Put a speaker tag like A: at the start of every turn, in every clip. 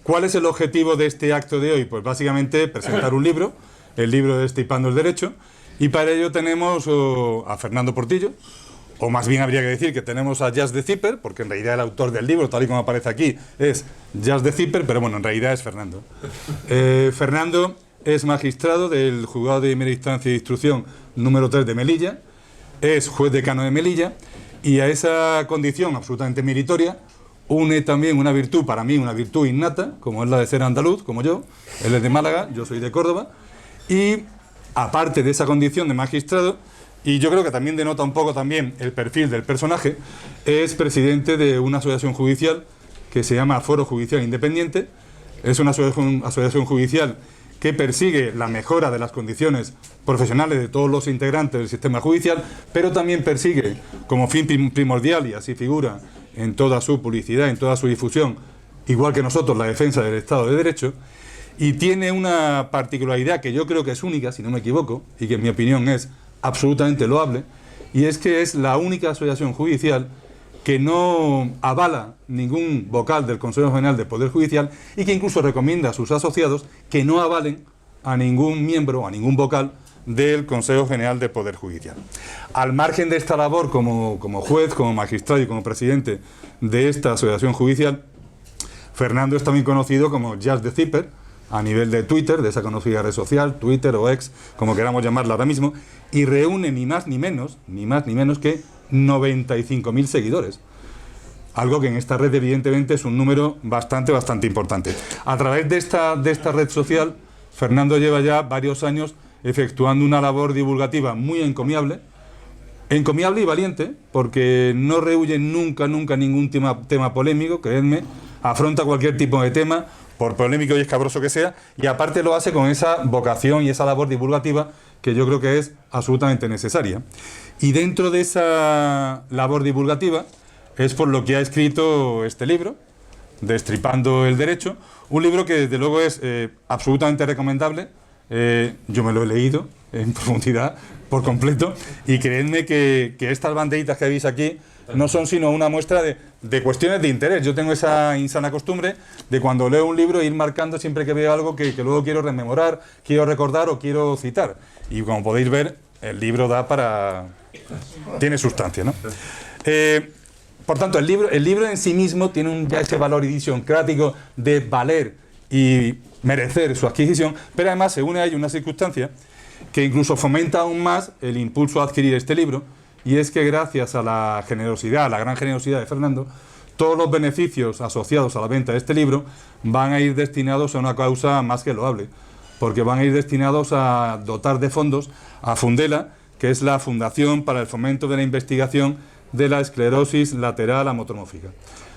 A: ¿Cuál es el objetivo de este acto de hoy? Pues básicamente presentar un libro, el libro de Destripando el Derecho, y para ello tenemos a Fernando Portillo, o más bien habría que decir que tenemos a Just the Zipper, porque en realidad el autor del libro, tal y como aparece aquí, es Just the Zipper, pero bueno, en realidad es Fernando. Fernando es magistrado del Juzgado de Primera Instancia de Instrucción número 3 de Melilla, es juez decano de Melilla, y a esa condición absolutamente meritoria une también una virtud, para mí una virtud innata, como es la de ser andaluz, como yo. Él es de Málaga, yo soy de Córdoba, y aparte de esa condición de magistrado, y yo creo que también denota un poco también el perfil del personaje, es presidente de una asociación judicial que se llama Foro Judicial Independiente. Es una asociación judicial que persigue la mejora de las condiciones profesionales de todos los integrantes del sistema judicial, pero también persigue como fin primordial, y así figura en toda su publicidad, en toda su difusión, igual que nosotros, la defensa del Estado de Derecho, y tiene una particularidad que yo creo que es única, si no me equivoco, y que en mi opinión es absolutamente loable, y es que es la única asociación judicial que no avala ningún vocal del Consejo General del Poder Judicial y que incluso recomienda a sus asociados que no avalen a ningún miembro, a ningún vocal del Consejo General del Poder Judicial. Al margen de esta labor como juez, como magistrado y como presidente de esta asociación judicial, Fernando es también conocido como Just the Zipper a nivel de Twitter, de esa conocida red social, Twitter o X, como queramos llamarla ahora mismo, y reúne ni más ni menos que 95.000 seguidores. Algo que en esta red evidentemente es un número bastante importante. A través de esta red social, Fernando lleva ya varios años efectuando una labor divulgativa muy encomiable y valiente, porque no rehúye nunca ningún tema polémico, creedme, afronta cualquier tipo de tema, por polémico y escabroso que sea, y aparte lo hace con esa vocación y esa labor divulgativa que yo creo que es absolutamente necesaria. Y dentro de esa labor divulgativa es por lo que ha escrito este libro, Destripando el Derecho, un libro que desde luego es absolutamente recomendable. Yo me lo he leído en profundidad, por completo, y creedme que estas banderitas que veis aquí no son sino una muestra de cuestiones de interés. Yo tengo esa insana costumbre de cuando leo un libro ir marcando siempre que veo algo que luego quiero rememorar, quiero recordar o quiero citar. Y como podéis ver, el libro tiene sustancia, ¿no? Por tanto, el libro en sí mismo tiene ya ese valor idiosincrático de valer y merecer su adquisición, pero además se une a ello una circunstancia que incluso fomenta aún más el impulso a adquirir este libro, y es que gracias a la gran generosidad de Fernando, todos los beneficios asociados a la venta de este libro van a ir destinados a una causa más que loable, porque van a ir destinados a dotar de fondos a Fundela, que es la Fundación para el Fomento de la Investigación de la Esclerosis Lateral Amotrófica.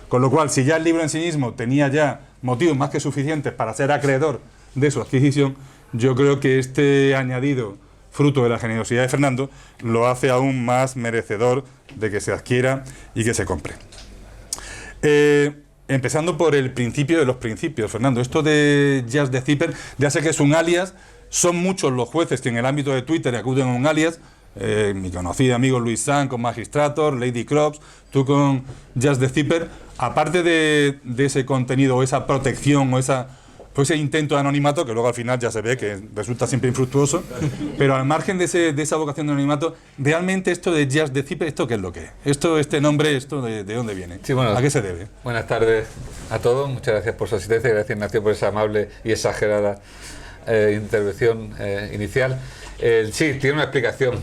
A: Con lo cual, si ya el libro en sí mismo tenía ya motivos más que suficientes para ser acreedor de su adquisición, yo creo que este añadido, fruto de la generosidad de Fernando, lo hace aún más merecedor de que se adquiera y que se compre. Empezando por el principio de los principios, Fernando, esto de Just the Zipper, ya sé que es un alias, son muchos los jueces que en el ámbito de Twitter acuden a un alias, mi conocido amigo Luis San con Magistrator, Lady Crops, tú con Just the Zipper. Aparte de ese contenido o esa protección o ese intento de anonimato, que luego al final ya se ve que resulta siempre infructuoso, pero al margen de esa vocación de anonimato, realmente esto de Just the Zipper, ¿esto qué es lo que es? Este nombre, ¿de dónde viene?
B: Sí, bueno,
A: ¿a qué se debe?
B: Buenas tardes a todos, muchas gracias por su asistencia, gracias Ignacio por esa amable y exagerada intervención inicial. Sí, tiene una explicación.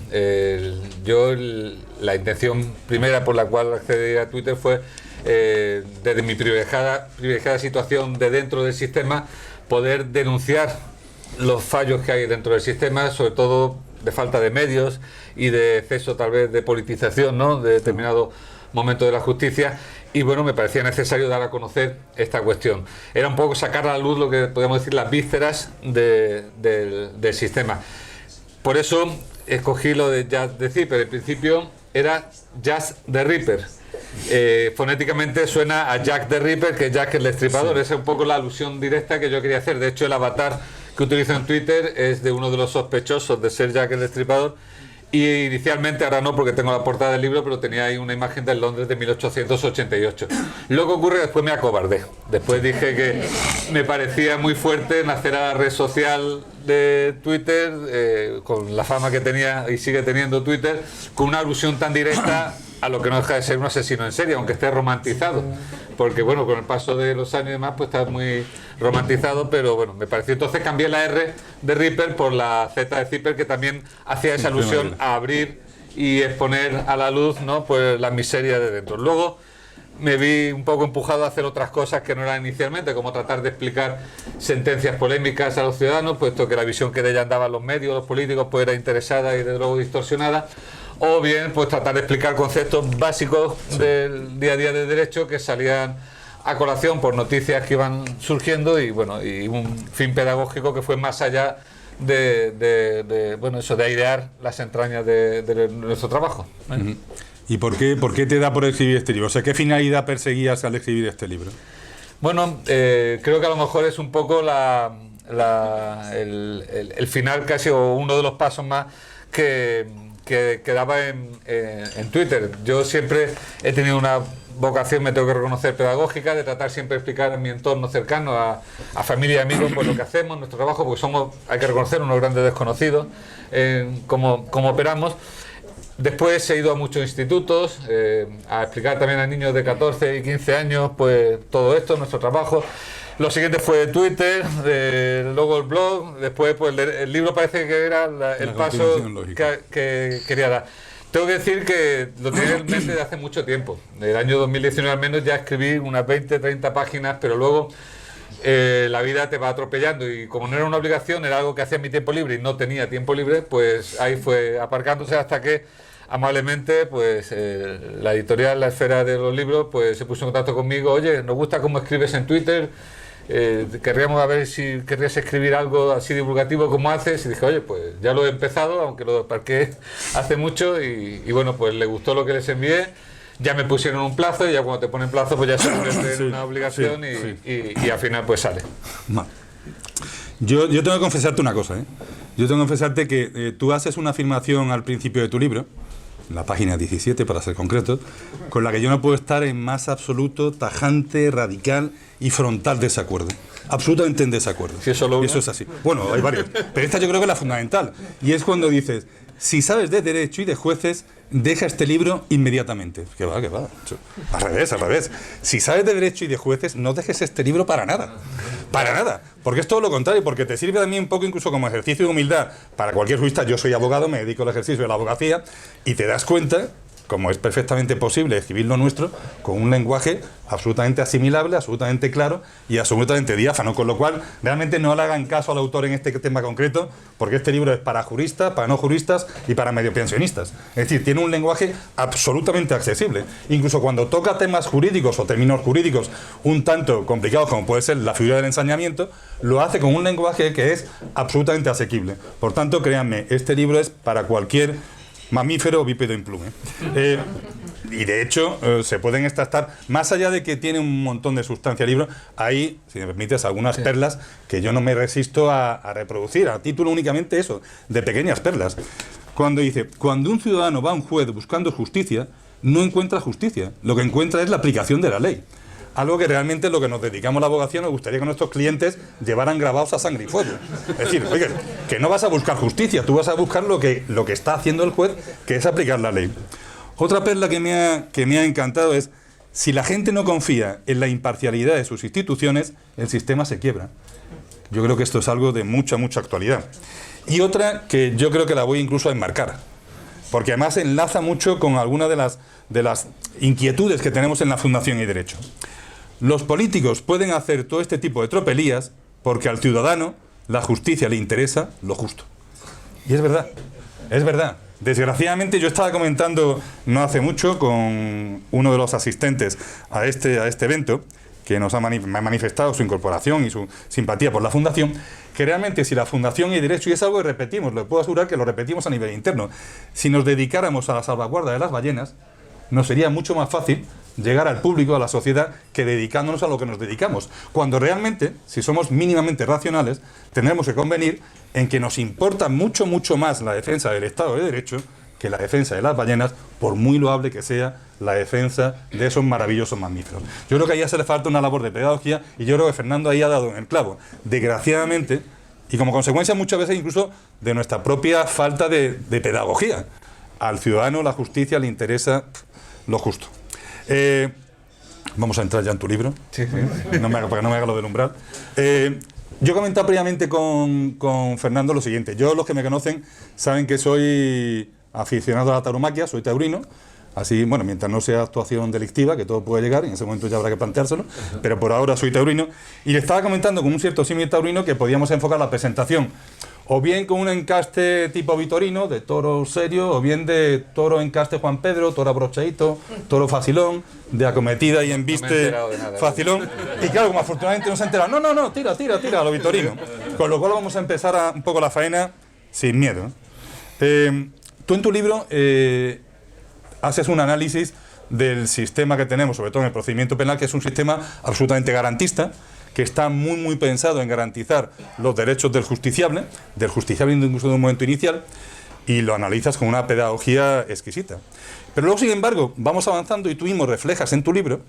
B: La intención primera por la cual accedí a Twitter fue, desde mi privilegiada situación de dentro del sistema, poder denunciar los fallos que hay dentro del sistema, sobre todo de falta de medios y de exceso tal vez de politización, ¿no?, de determinados momentos de la justicia. Y bueno, me parecía necesario dar a conocer esta cuestión. Era un poco sacar a la luz lo que podríamos decir las vísceras del sistema. Por eso escogí lo de Just the Zipper. En principio era Just the Ripper. Fonéticamente suena a Jack the Ripper, que Jack el Destripador. Sí. Esa es un poco la alusión directa que yo quería hacer. De hecho, el avatar que utilizo en Twitter es de uno de los sospechosos de ser Jack el Destripador. Y inicialmente, ahora no porque tengo la portada del libro, pero tenía ahí una imagen del Londres de 1888. Lo que ocurre, después me acobardé. Después dije que me parecía muy fuerte nacer a la red social de Twitter, con la fama que tenía y sigue teniendo Twitter, con una alusión tan directa a lo que no deja de ser un asesino en serie, aunque esté romantizado. Porque bueno, con el paso de los años y demás, pues está muy romantizado, pero bueno, me pareció. Entonces cambié la R de Ripper por la Z de Zipper, que también hacía esa alusión a abrir y exponer a la luz, ¿no?, pues la miseria de dentro. Luego me vi un poco empujado a hacer otras cosas que no eran inicialmente, como tratar de explicar sentencias polémicas a los ciudadanos, puesto que la visión que de ella andaban los medios, los políticos, pues era interesada y de luego distorsionada. O bien, pues tratar de explicar conceptos básicos del día a día de derecho que salían a colación por noticias que iban surgiendo y bueno, y un fin pedagógico que fue más allá bueno, eso de airear las entrañas de nuestro trabajo.
A: ¿Y por qué te da por escribir este libro? O sea, ¿qué finalidad perseguías al escribir este libro?
B: Bueno, creo que a lo mejor es un poco el final casi, o uno de los pasos más que daba en Twitter. Yo siempre he tenido una vocación, me tengo que reconocer, pedagógica, de tratar siempre de explicar en mi entorno cercano a familia y amigos pues lo que hacemos, nuestro trabajo, porque somos, hay que reconocer, unos grandes desconocidos en cómo operamos. Después he ido a muchos institutos a explicar también a niños de 14 y 15 años pues todo esto, nuestro trabajo. Lo siguiente fue Twitter, luego el blog, después pues el libro parece que era el paso que quería dar. Tengo que decir que lo tenía en mente de hace mucho tiempo. Del año 2019 al menos ya escribí unas 20, 30 páginas, pero luego la vida te va atropellando y como no era una obligación, era algo que hacía en mi tiempo libre y no tenía tiempo libre, pues ahí fue aparcándose hasta que amablemente pues la editorial La Esfera de los Libros pues se puso en contacto conmigo. Oye, nos gusta cómo escribes en Twitter, querríamos a ver si querrías escribir algo así divulgativo como haces, y dije, oye, pues ya lo he empezado, aunque lo parqué hace mucho y bueno, pues le gustó lo que les envié. Ya me pusieron un plazo y ya cuando te ponen plazo pues ya se convierte en una obligación y al final pues sale.
A: Yo tengo que confesarte una cosa, ¿eh? Yo tengo que confesarte que tú haces una afirmación al principio de tu libro, en la página 17 para ser concreto, con la que yo no puedo estar en más absoluto, tajante, radical y frontal desacuerdo. Absolutamente en desacuerdo.
B: Si es solo una.
A: Eso es así. Bueno, hay varios. Pero esta yo creo que es la fundamental. Y es cuando dices, si sabes de derecho y de jueces, deja este libro inmediatamente. Que va. Al revés. Si sabes de derecho y de jueces, no dejes este libro para nada. Para nada. Porque es todo lo contrario, porque te sirve a mí un poco incluso como ejercicio de humildad para cualquier jurista. Yo soy abogado, me dedico al ejercicio de la abogacía y te das cuenta, como es perfectamente posible escribir lo nuestro, con un lenguaje absolutamente asimilable, absolutamente claro y absolutamente diáfano, con lo cual realmente no le hagan caso al autor en este tema concreto, porque este libro es para juristas, para no juristas y para medio pensionistas. Es decir, tiene un lenguaje absolutamente accesible. Incluso cuando toca temas jurídicos o términos jurídicos un tanto complicados, como puede ser la figura del ensañamiento, lo hace con un lenguaje que es absolutamente asequible. Por tanto, créanme, este libro es para cualquier mamífero o bípedo implume. Y de hecho, se pueden extractar, más allá de que tiene un montón de sustancia el libro, hay, si me permites, algunas perlas que yo no me resisto a reproducir, a título únicamente eso, de pequeñas perlas. Cuando dice, cuando un ciudadano va a un juez buscando justicia, no encuentra justicia, lo que encuentra es la aplicación de la ley. Algo que realmente es lo que nos dedicamos a la abogacía, nos gustaría que nuestros clientes llevaran grabados a sangre y fuego. Es decir, oye, que no vas a buscar justicia, tú vas a buscar lo que está haciendo el juez, que es aplicar la ley. Otra perla que me ha encantado es, si la gente no confía en la imparcialidad de sus instituciones, el sistema se quiebra. Yo creo que esto es algo de mucha actualidad. Y otra que yo creo que la voy incluso a enmarcar, porque además enlaza mucho con algunas de las inquietudes que tenemos en la Fundación y Derecho. Los políticos pueden hacer todo este tipo de tropelías porque al ciudadano la justicia le interesa lo justo. Y es verdad, es verdad. Desgraciadamente yo estaba comentando no hace mucho con uno de los asistentes a este evento, que me ha manifestado su incorporación y su simpatía por la Fundación, que realmente si la Fundación y Derecho, y es algo que repetimos, lo puedo asegurar que lo repetimos a nivel interno, si nos dedicáramos a la salvaguarda de las ballenas, nos sería mucho más fácil llegar al público, a la sociedad, que dedicándonos a lo que nos dedicamos. Cuando realmente, si somos mínimamente racionales, tendremos que convenir en que nos importa mucho más la defensa del Estado de Derecho que la defensa de las ballenas, por muy loable que sea la defensa de esos maravillosos mamíferos. Yo creo que ahí ya se le falta una labor de pedagogía y yo creo que Fernando ahí ha dado en el clavo. Desgraciadamente, y como consecuencia muchas veces incluso de nuestra propia falta de pedagogía. Al ciudadano la justicia le interesa lo justo. Vamos a entrar ya en tu libro. Sí. Para que no me haga lo del umbral. Yo he comentado previamente con Fernando lo siguiente. Yo, los que me conocen, saben que soy aficionado a la tauromaquia, soy taurino. Así, bueno, mientras no sea actuación delictiva, que todo puede llegar, en ese momento ya habrá que planteárselo, pero por ahora soy taurino. Y le estaba comentando con un cierto símil taurino que podíamos enfocar la presentación o bien con un encaste tipo vitorino, de toro serio, o bien de toro encaste Juan Pedro, toro abrochadito, toro facilón, de acometida y embiste facilón. Y claro, como afortunadamente no se ha enterado, no, tira a lo vitorino. Con lo cual vamos a empezar un poco la faena sin miedo. Tú en tu libro haces un análisis del sistema que tenemos, sobre todo en el procedimiento penal, que es un sistema absolutamente garantista, que está muy pensado en garantizar los derechos del justiciable incluso de un momento inicial, y lo analizas con una pedagogía exquisita. Pero luego, sin embargo, vamos avanzando y tú mismo reflejas en tu libro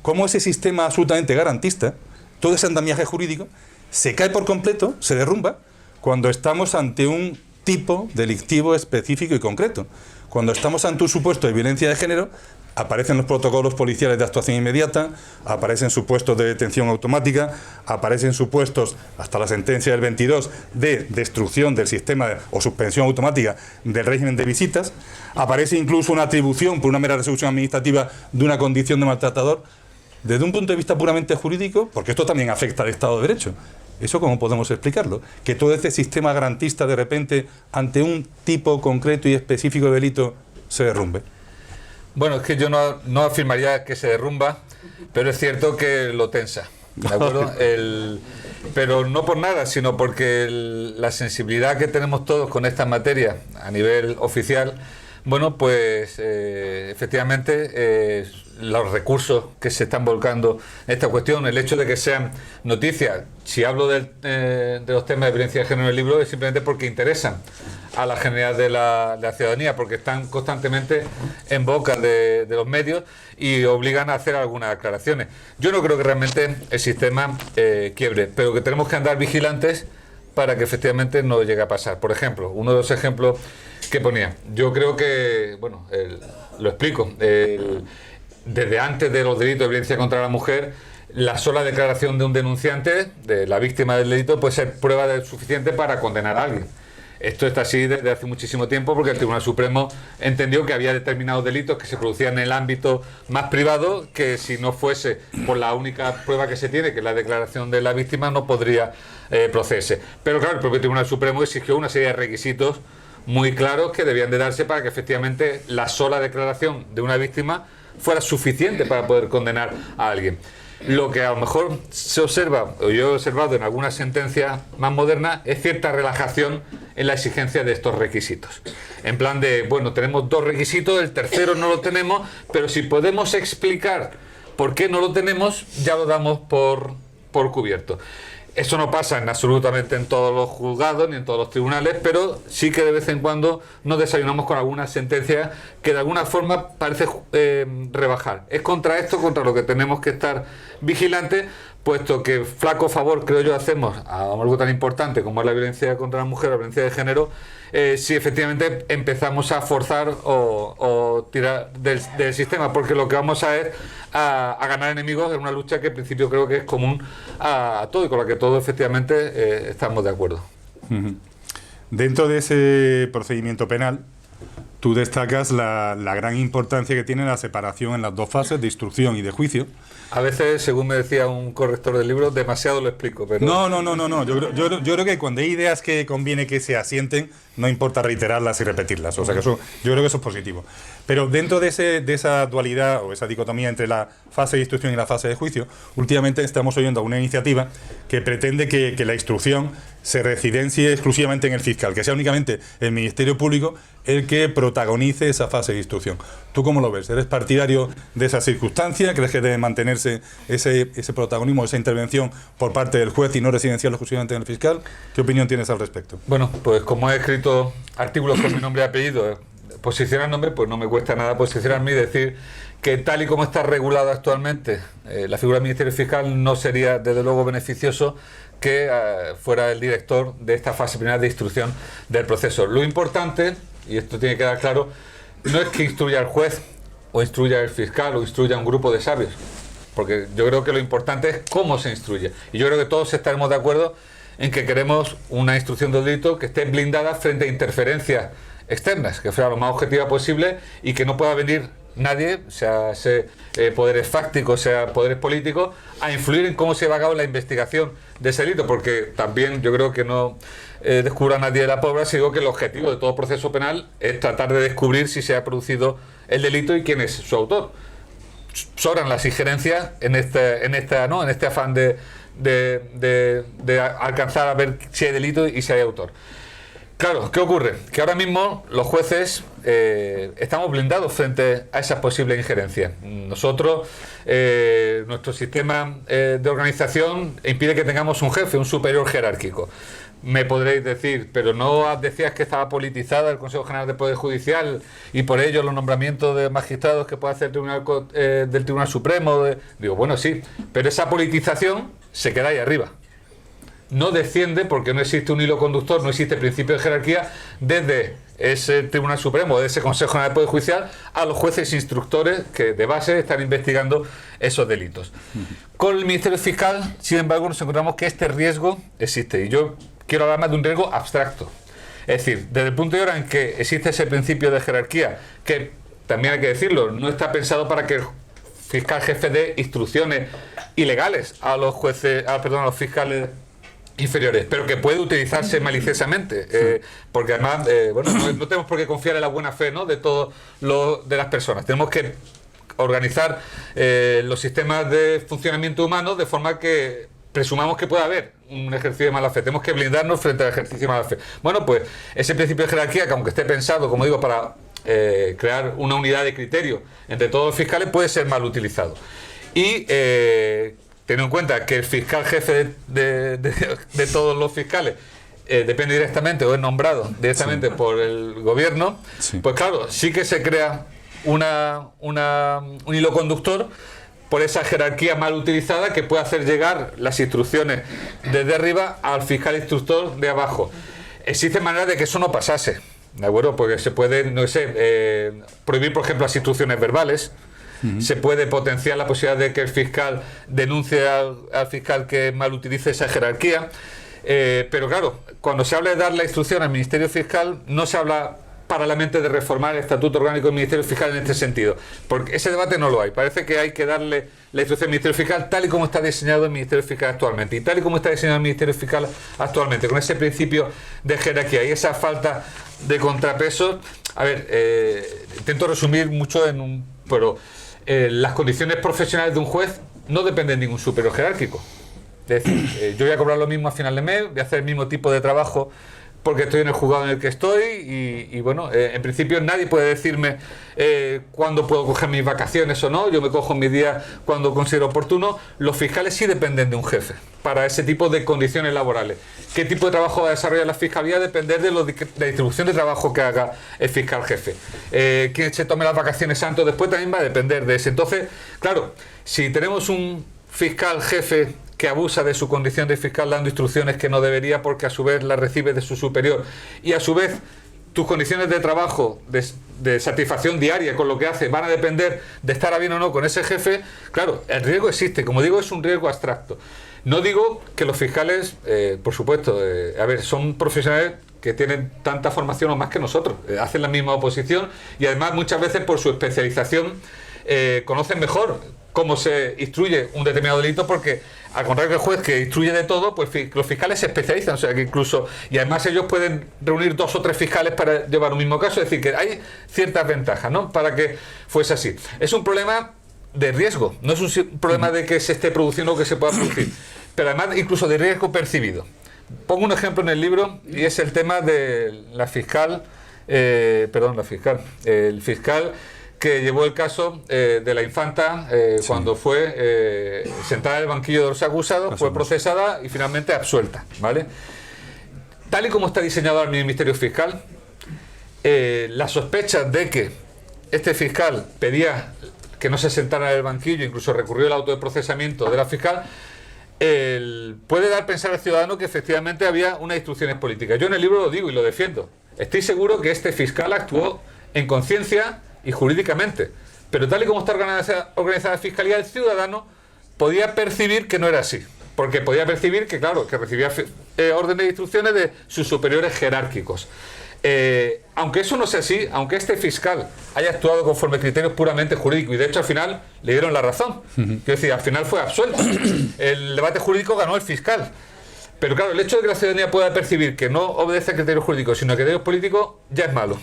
A: cómo ese sistema absolutamente garantista, todo ese andamiaje jurídico, se cae por completo, se derrumba, cuando estamos ante un tipo delictivo específico y concreto. Cuando estamos ante un supuesto de violencia de género, aparecen los protocolos policiales de actuación inmediata, aparecen supuestos de detención automática, aparecen supuestos, hasta la sentencia del 22, de destrucción del sistema o suspensión automática del régimen de visitas, aparece incluso una atribución por una mera resolución administrativa de una condición de maltratador. Desde un punto de vista puramente jurídico, porque esto también afecta al Estado de Derecho, ¿eso cómo podemos explicarlo? Que todo este sistema garantista de repente, ante un tipo concreto y específico de delito, se derrumbe.
B: Bueno, es que yo no afirmaría que se derrumba, pero es cierto que lo tensa, ¿de acuerdo? Pero no por nada, sino porque la sensibilidad que tenemos todos con esta materia a nivel oficial, bueno, pues efectivamente los recursos que se están volcando en esta cuestión, el hecho de que sean noticias, si hablo de los temas de violencia de género en el libro, es simplemente porque interesan a la generalidad de la ciudadanía, porque están constantemente en boca de los medios y obligan a hacer algunas aclaraciones. Yo no creo que realmente el sistema quiebre, pero que tenemos que andar vigilantes para que efectivamente no llegue a pasar. Por ejemplo, uno de los ejemplos que ponía, yo creo que, bueno, lo explico, desde antes de los delitos de violencia contra la mujer, la sola declaración de un denunciante, de la víctima del delito, puede ser prueba suficiente para condenar a alguien. Esto está así desde hace muchísimo tiempo, porque el Tribunal Supremo entendió que había determinados delitos que se producían en el ámbito más privado, que si no fuese por la única prueba que se tiene, que es la declaración de la víctima, no podría procederse. Pero claro, el propio Tribunal Supremo exigió una serie de requisitos muy claros que debían de darse para que efectivamente la sola declaración de una víctima fuera suficiente para poder condenar a alguien. Lo que a lo mejor se observa, o yo he observado en algunas sentencias más modernas, es cierta relajación en la exigencia de estos requisitos. En plan de, bueno, tenemos dos requisitos, el tercero no lo tenemos, pero si podemos explicar por qué no lo tenemos, ya lo damos por cubierto. Eso no pasa absolutamente en todos los juzgados ni en todos los tribunales, pero sí que de vez en cuando nos desayunamos con algunas sentencias que de alguna forma parece rebajar. Es contra esto, contra lo que tenemos que estar vigilantes, puesto que flaco favor, creo yo, hacemos a algo tan importante como es la violencia contra la mujer, la violencia de género, si efectivamente empezamos a forzar o tirar del sistema, porque lo que vamos a es a ganar enemigos en una lucha que en principio creo que es común a todo y con la que todos efectivamente estamos de acuerdo.
A: Dentro de ese procedimiento penal, tú destacas la gran importancia que tiene la separación en las dos fases de instrucción y de juicio.
B: A veces, según me decía un corrector del libro, demasiado lo explico. Pero...
A: No. Yo creo que cuando hay ideas que conviene que se asienten, no importa reiterarlas y repetirlas. O sea, que eso, yo creo que eso es positivo. Pero dentro de esa dualidad o esa dicotomía entre la fase de instrucción y la fase de juicio, últimamente estamos oyendo una iniciativa que pretende que la instrucción se residencie exclusivamente en el fiscal, que sea únicamente el Ministerio Público el que protagonice esa fase de instrucción. ¿Tú cómo lo ves? ¿Eres partidario de esa circunstancia? ¿Crees que debe mantenerse ese protagonismo, esa intervención por parte del juez y no residenciarlo exclusivamente en el fiscal? ¿Qué opinión tienes al respecto?
B: Bueno, pues como he escrito artículos con mi nombre y apellido posicionándome, pues no me cuesta nada posicionarme y decir que tal y como está regulado actualmente la figura del Ministerio Fiscal, no sería desde luego beneficioso que fuera el director de esta fase primera de instrucción del proceso. Lo importante, y esto tiene que quedar claro, no es que instruya al juez o instruya al fiscal o instruya a un grupo de sabios, porque yo creo que lo importante es cómo se instruye. Y yo creo que todos estaremos de acuerdo en que queremos una instrucción del delito que esté blindada frente a interferencias externas, que sea lo más objetiva posible y que no pueda venir nadie, sea poderes fácticos, sea poderes políticos, a influir en cómo se va a cabo la investigación de ese delito, porque también yo creo que no descubra a nadie de la pólvora si digo que el objetivo de todo proceso penal es tratar de descubrir si se ha producido el delito y quién es su autor. Sobran las injerencias en este afán de alcanzar a ver si hay delito y si hay autor. Claro, ¿qué ocurre? Que ahora mismo los jueces estamos blindados frente a esas posibles injerencias. Nosotros, nuestro sistema de organización impide que tengamos un jefe, un superior jerárquico. Me podréis decir, pero no decías que estaba politizada el Consejo General del Poder Judicial y por ello los nombramientos de magistrados que puede hacer del Tribunal Supremo. Digo, bueno, sí, pero esa politización se queda ahí arriba. No desciende porque no existe un hilo conductor, no existe principio de jerarquía desde ese Tribunal Supremo, de ese Consejo General del Poder Judicial, a los jueces instructores que de base están investigando esos delitos. Con el Ministerio Fiscal, sin embargo, nos encontramos que este riesgo existe. Y yo quiero hablar más de un riesgo abstracto. Es decir, desde el punto de vista en que existe ese principio de jerarquía, que también hay que decirlo, no está pensado para que el fiscal jefe dé instrucciones ilegales a los jueces, a los fiscales inferiores, pero que puede utilizarse maliciosamente, porque además no tenemos por qué confiar en la buena fe, ¿no?, de todas las personas. Tenemos que organizar los sistemas de funcionamiento humano de forma que presumamos que pueda haber un ejercicio de mala fe. Tenemos que blindarnos frente al ejercicio de mala fe. Bueno, pues ese principio de jerarquía, que aunque esté pensado, como digo, para crear una unidad de criterio entre todos los fiscales, puede ser mal utilizado. Y teniendo en cuenta que el fiscal jefe de todos los fiscales depende directamente o es nombrado directamente por el gobierno, pues claro, sí que se crea un hilo conductor por esa jerarquía mal utilizada que puede hacer llegar las instrucciones desde arriba al fiscal instructor de abajo. Existe manera de que eso no pasase, ¿de acuerdo? Porque se puede, prohibir, por ejemplo, las instrucciones verbales. Se puede potenciar la posibilidad de que el fiscal denuncie al fiscal que mal utilice esa jerarquía, pero claro, cuando se habla de dar la instrucción al Ministerio Fiscal, no se habla paralelamente de reformar el Estatuto Orgánico del Ministerio Fiscal en este sentido, porque ese debate no lo hay. Parece que hay que darle la instrucción al Ministerio Fiscal tal y como está diseñado el Ministerio Fiscal actualmente, y tal y como está diseñado el Ministerio Fiscal actualmente, con ese principio de jerarquía y esa falta de contrapesos. A ver, intento resumir mucho pero las condiciones profesionales de un juez no dependen de ningún superior jerárquico. Es decir, yo voy a cobrar lo mismo a final de mes, voy a hacer el mismo tipo de trabajo porque estoy en el juzgado en el que estoy y en principio nadie puede decirme cuándo puedo coger mis vacaciones o no. Yo me cojo mis días cuando considero oportuno. Los fiscales sí dependen de un jefe para ese tipo de condiciones laborales. ¿Qué tipo de trabajo va a desarrollar la fiscalía? Depender de la distribución de trabajo que haga el fiscal jefe. Quien se tome las vacaciones antes o después también va a depender de ese. Entonces, claro, si tenemos un fiscal jefe que abusa de su condición de fiscal dando instrucciones que no debería porque a su vez las recibe de su superior, y a su vez tus condiciones de trabajo, de satisfacción diaria con lo que hace, van a depender de estar a bien o no con ese jefe, claro, el riesgo existe. Como digo, es un riesgo abstracto. No digo que los fiscales, por supuesto, son profesionales que tienen tanta formación o más que nosotros, hacen la misma oposición y además muchas veces por su especialización conocen mejor cómo se instruye un determinado delito, porque al contrario que el juez que instruye de todo, pues los fiscales se especializan, o sea que incluso, y además ellos pueden reunir 2 o 3 fiscales para llevar un mismo caso, es decir, que hay ciertas ventajas, ¿no?, para que fuese así. Es un problema de riesgo, no es un problema de que se esté produciendo o que se pueda producir, pero además incluso de riesgo percibido. Pongo un ejemplo en el libro y es el tema de el fiscal que llevó el caso de la infanta cuando fue sentada en el banquillo de los acusados, fue procesada y finalmente absuelta, ¿vale? Tal y como está diseñado el Ministerio Fiscal, las sospechas de que este fiscal pedía que no se sentara en el banquillo, incluso recurrió al auto de procesamiento de la fiscal, puede dar a pensar al ciudadano que efectivamente había unas instrucciones políticas. Yo en el libro lo digo y lo defiendo. Estoy seguro que este fiscal actuó en conciencia y jurídicamente, pero tal y como está organizada la fiscalía, el ciudadano podía percibir que no era así, porque podía percibir que, claro, que recibía órdenes e instrucciones de sus superiores jerárquicos. Aunque eso no sea así, aunque este fiscal haya actuado conforme criterios puramente jurídicos, y de hecho al final le dieron la razón, quiero decir, al final fue absuelto, el debate jurídico ganó el fiscal, pero claro, el hecho de que la ciudadanía pueda percibir que no obedece a criterios jurídicos sino a criterios políticos ya es malo,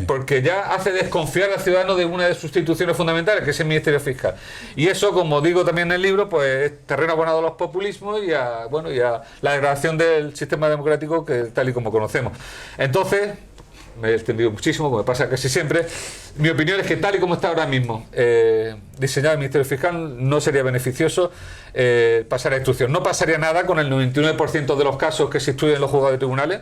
B: porque ya hace desconfiar al ciudadano de una de sus instituciones fundamentales, que es el Ministerio Fiscal, y eso, como digo también en el libro, pues es terreno abonado a los populismos y a la degradación del sistema democrático que tal y como conocemos. Entonces, me he extendido muchísimo, como me pasa casi siempre. Mi opinión es que tal y como está ahora mismo diseñado el Ministerio Fiscal, no sería beneficioso pasar a instrucción. No pasaría nada con el 99% de los casos que se instruyen en los juzgados de tribunales,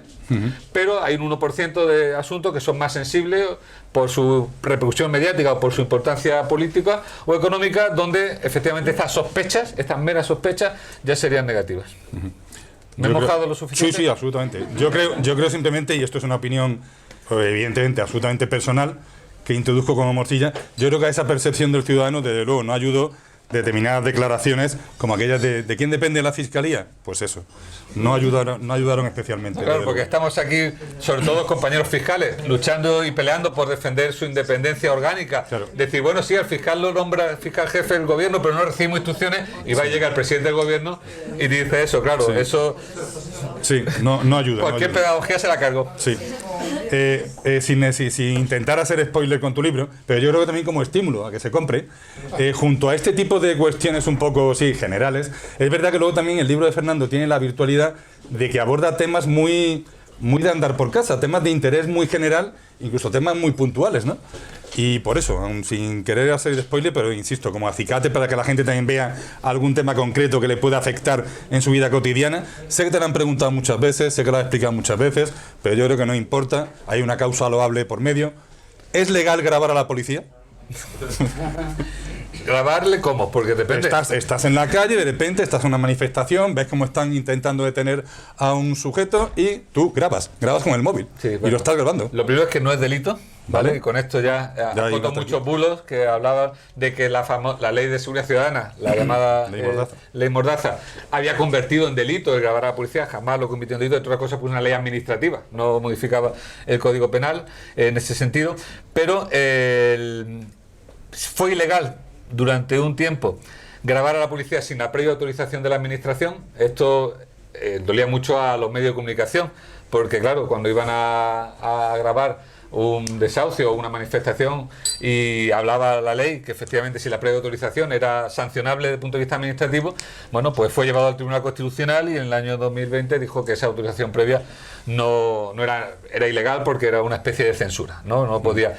B: pero hay un 1% de asuntos que son más sensibles por su repercusión mediática o por su importancia política o económica, donde efectivamente estas sospechas, estas meras sospechas, ya serían negativas. ¿Me he mojado lo suficiente?
A: Sí, absolutamente. Yo creo simplemente, y esto es una opinión evidentemente absolutamente personal, que introduzco como morcilla, yo creo que a esa percepción del ciudadano, desde luego, no ayudó determinadas declaraciones como aquellas de quién depende de la Fiscalía, pues eso, no ayudaron especialmente.
B: Claro, porque estamos aquí, sobre todo compañeros fiscales, luchando y peleando por defender su independencia orgánica. Claro. Decir, bueno, sí, al fiscal lo nombra fiscal jefe del gobierno, pero no recibimos instrucciones, y va a llegar el presidente del gobierno y dice eso, claro, eso...
A: Sí, no ayuda.
B: Cualquier pedagogía se la cargó.
A: Sí. Sin intentar hacer spoiler con tu libro, pero yo creo que también como estímulo a que se compre, junto a este tipo de cuestiones un poco generales, es verdad que luego también el libro de Fernando tiene la virtualidad de que aborda temas muy de andar por casa, temas de interés muy general, incluso temas muy puntuales, ¿no? Y por eso, aun sin querer hacer spoiler, pero insisto, como acicate para que la gente también vea algún tema concreto que le pueda afectar en su vida cotidiana. Sé que te lo han preguntado muchas veces, sé que lo has explicado muchas veces, pero yo creo que no importa, hay una causa loable por medio. ¿Es legal grabar a la policía?
B: ¿Grabarle cómo? Porque depende.
A: Estás en la calle, de repente estás en una manifestación, ves cómo están intentando detener a un sujeto y tú grabas con el móvil, y lo estás grabando.
B: Lo primero es que no es delito, ¿vale? Y con esto ya agoto muchos bulos que hablaban de que la Ley de Seguridad Ciudadana, la llamada Ley Mordaza, había convertido en delito el grabar a la policía. Jamás lo convirtió en delito, entre otras cosas, por una ley administrativa, no modificaba el Código Penal en ese sentido, pero fue ilegal durante un tiempo grabar a la policía sin la previa autorización de la administración. Esto dolía mucho a los medios de comunicación, porque claro, cuando iban a grabar un desahucio o una manifestación y hablaba la ley que efectivamente si la previa autorización era sancionable desde el punto de vista administrativo, bueno, pues fue llevado al Tribunal Constitucional y en el año 2020 dijo que esa autorización previa no era ilegal, porque era una especie de censura, no podía.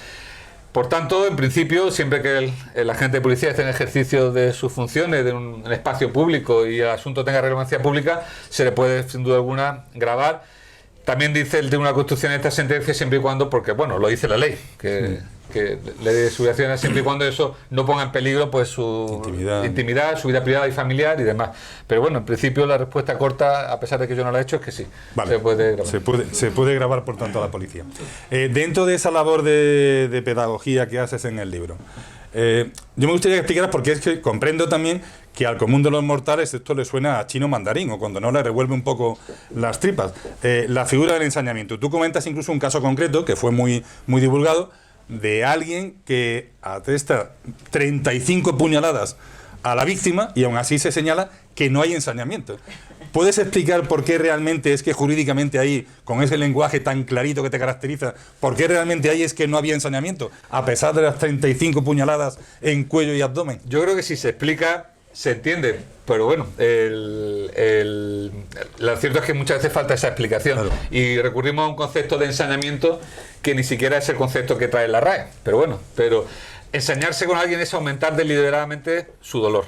B: Por tanto, en principio, siempre que el agente de policía esté en ejercicio de sus funciones de un espacio público y el asunto tenga relevancia pública, se le puede, sin duda alguna, grabar. También dice el Tribunal Constitucional en esta sentencia, siempre y cuando, porque bueno, lo dice la ley, que ley de seguridad ciudadana, siempre y cuando eso no ponga en peligro pues su intimidad, su vida privada y familiar y demás. Pero bueno, en principio la respuesta corta, a pesar de que yo no la he hecho, es que sí,
A: vale,
B: se puede grabar.
A: Se puede grabar, por tanto, a la policía. Dentro de esa labor de pedagogía que haces en el libro, yo me gustaría que explicaras, porque es que comprendo también que al común de los mortales esto le suena a chino mandarín, o cuando no le revuelve un poco las tripas. La figura del ensañamiento. Tú comentas incluso un caso concreto que fue muy divulgado, de alguien que atesta 35 puñaladas a la víctima y aún así se señala que no hay ensañamiento. ¿Puedes explicar por qué realmente es que jurídicamente ahí, con ese lenguaje tan clarito que te caracteriza, por qué realmente ahí es que no había ensañamiento, a pesar de las 35 puñaladas en cuello y abdomen?
B: Yo creo que si se explica, se entiende, pero bueno, lo cierto es que muchas veces falta esa explicación, claro, y recurrimos a un concepto de ensañamiento que ni siquiera es el concepto que trae la RAE, pero bueno, ensañarse con alguien es aumentar deliberadamente su dolor,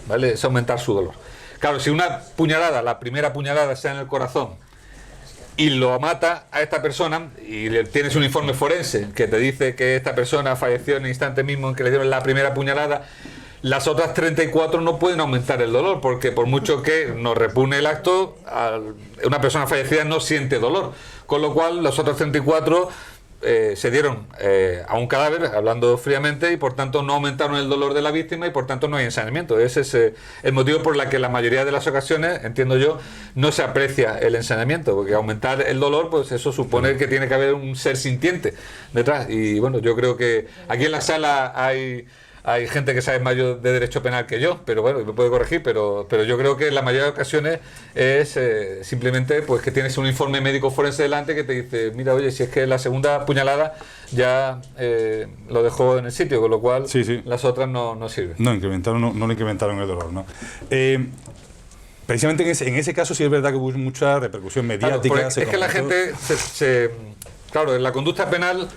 B: ¿vale? Es aumentar su dolor. Claro, si una puñalada, la primera puñalada sea en el corazón, y lo mata a esta persona y tienes un informe forense que te dice que esta persona falleció en el instante mismo en que le dieron la primera puñalada, las otras 34 no pueden aumentar el dolor, porque por mucho que nos repune el acto, una persona fallecida no siente dolor, con lo cual las otras 34 se dieron a un cadáver, hablando fríamente, y por tanto no aumentaron el dolor de la víctima y por tanto no hay ensañamiento. Ese es el motivo por el que en la mayoría de las ocasiones, entiendo yo, no se aprecia el ensañamiento, porque aumentar el dolor, pues eso supone que tiene que haber un ser sintiente detrás. Y bueno, yo creo que aquí en la sala hay gente que sabe más de derecho penal que yo, pero bueno, me puede corregir, pero yo creo que en la mayoría de ocasiones es simplemente pues que tienes un informe médico forense delante que te dice, mira, oye, si es que la segunda puñalada ya lo dejó en el sitio, con lo cual las otras no sirven.
A: No le incrementaron el dolor, ¿no? Precisamente en ese caso sí es verdad que hubo mucha repercusión mediática.
B: Claro, es que la gente, claro, en la conducta penal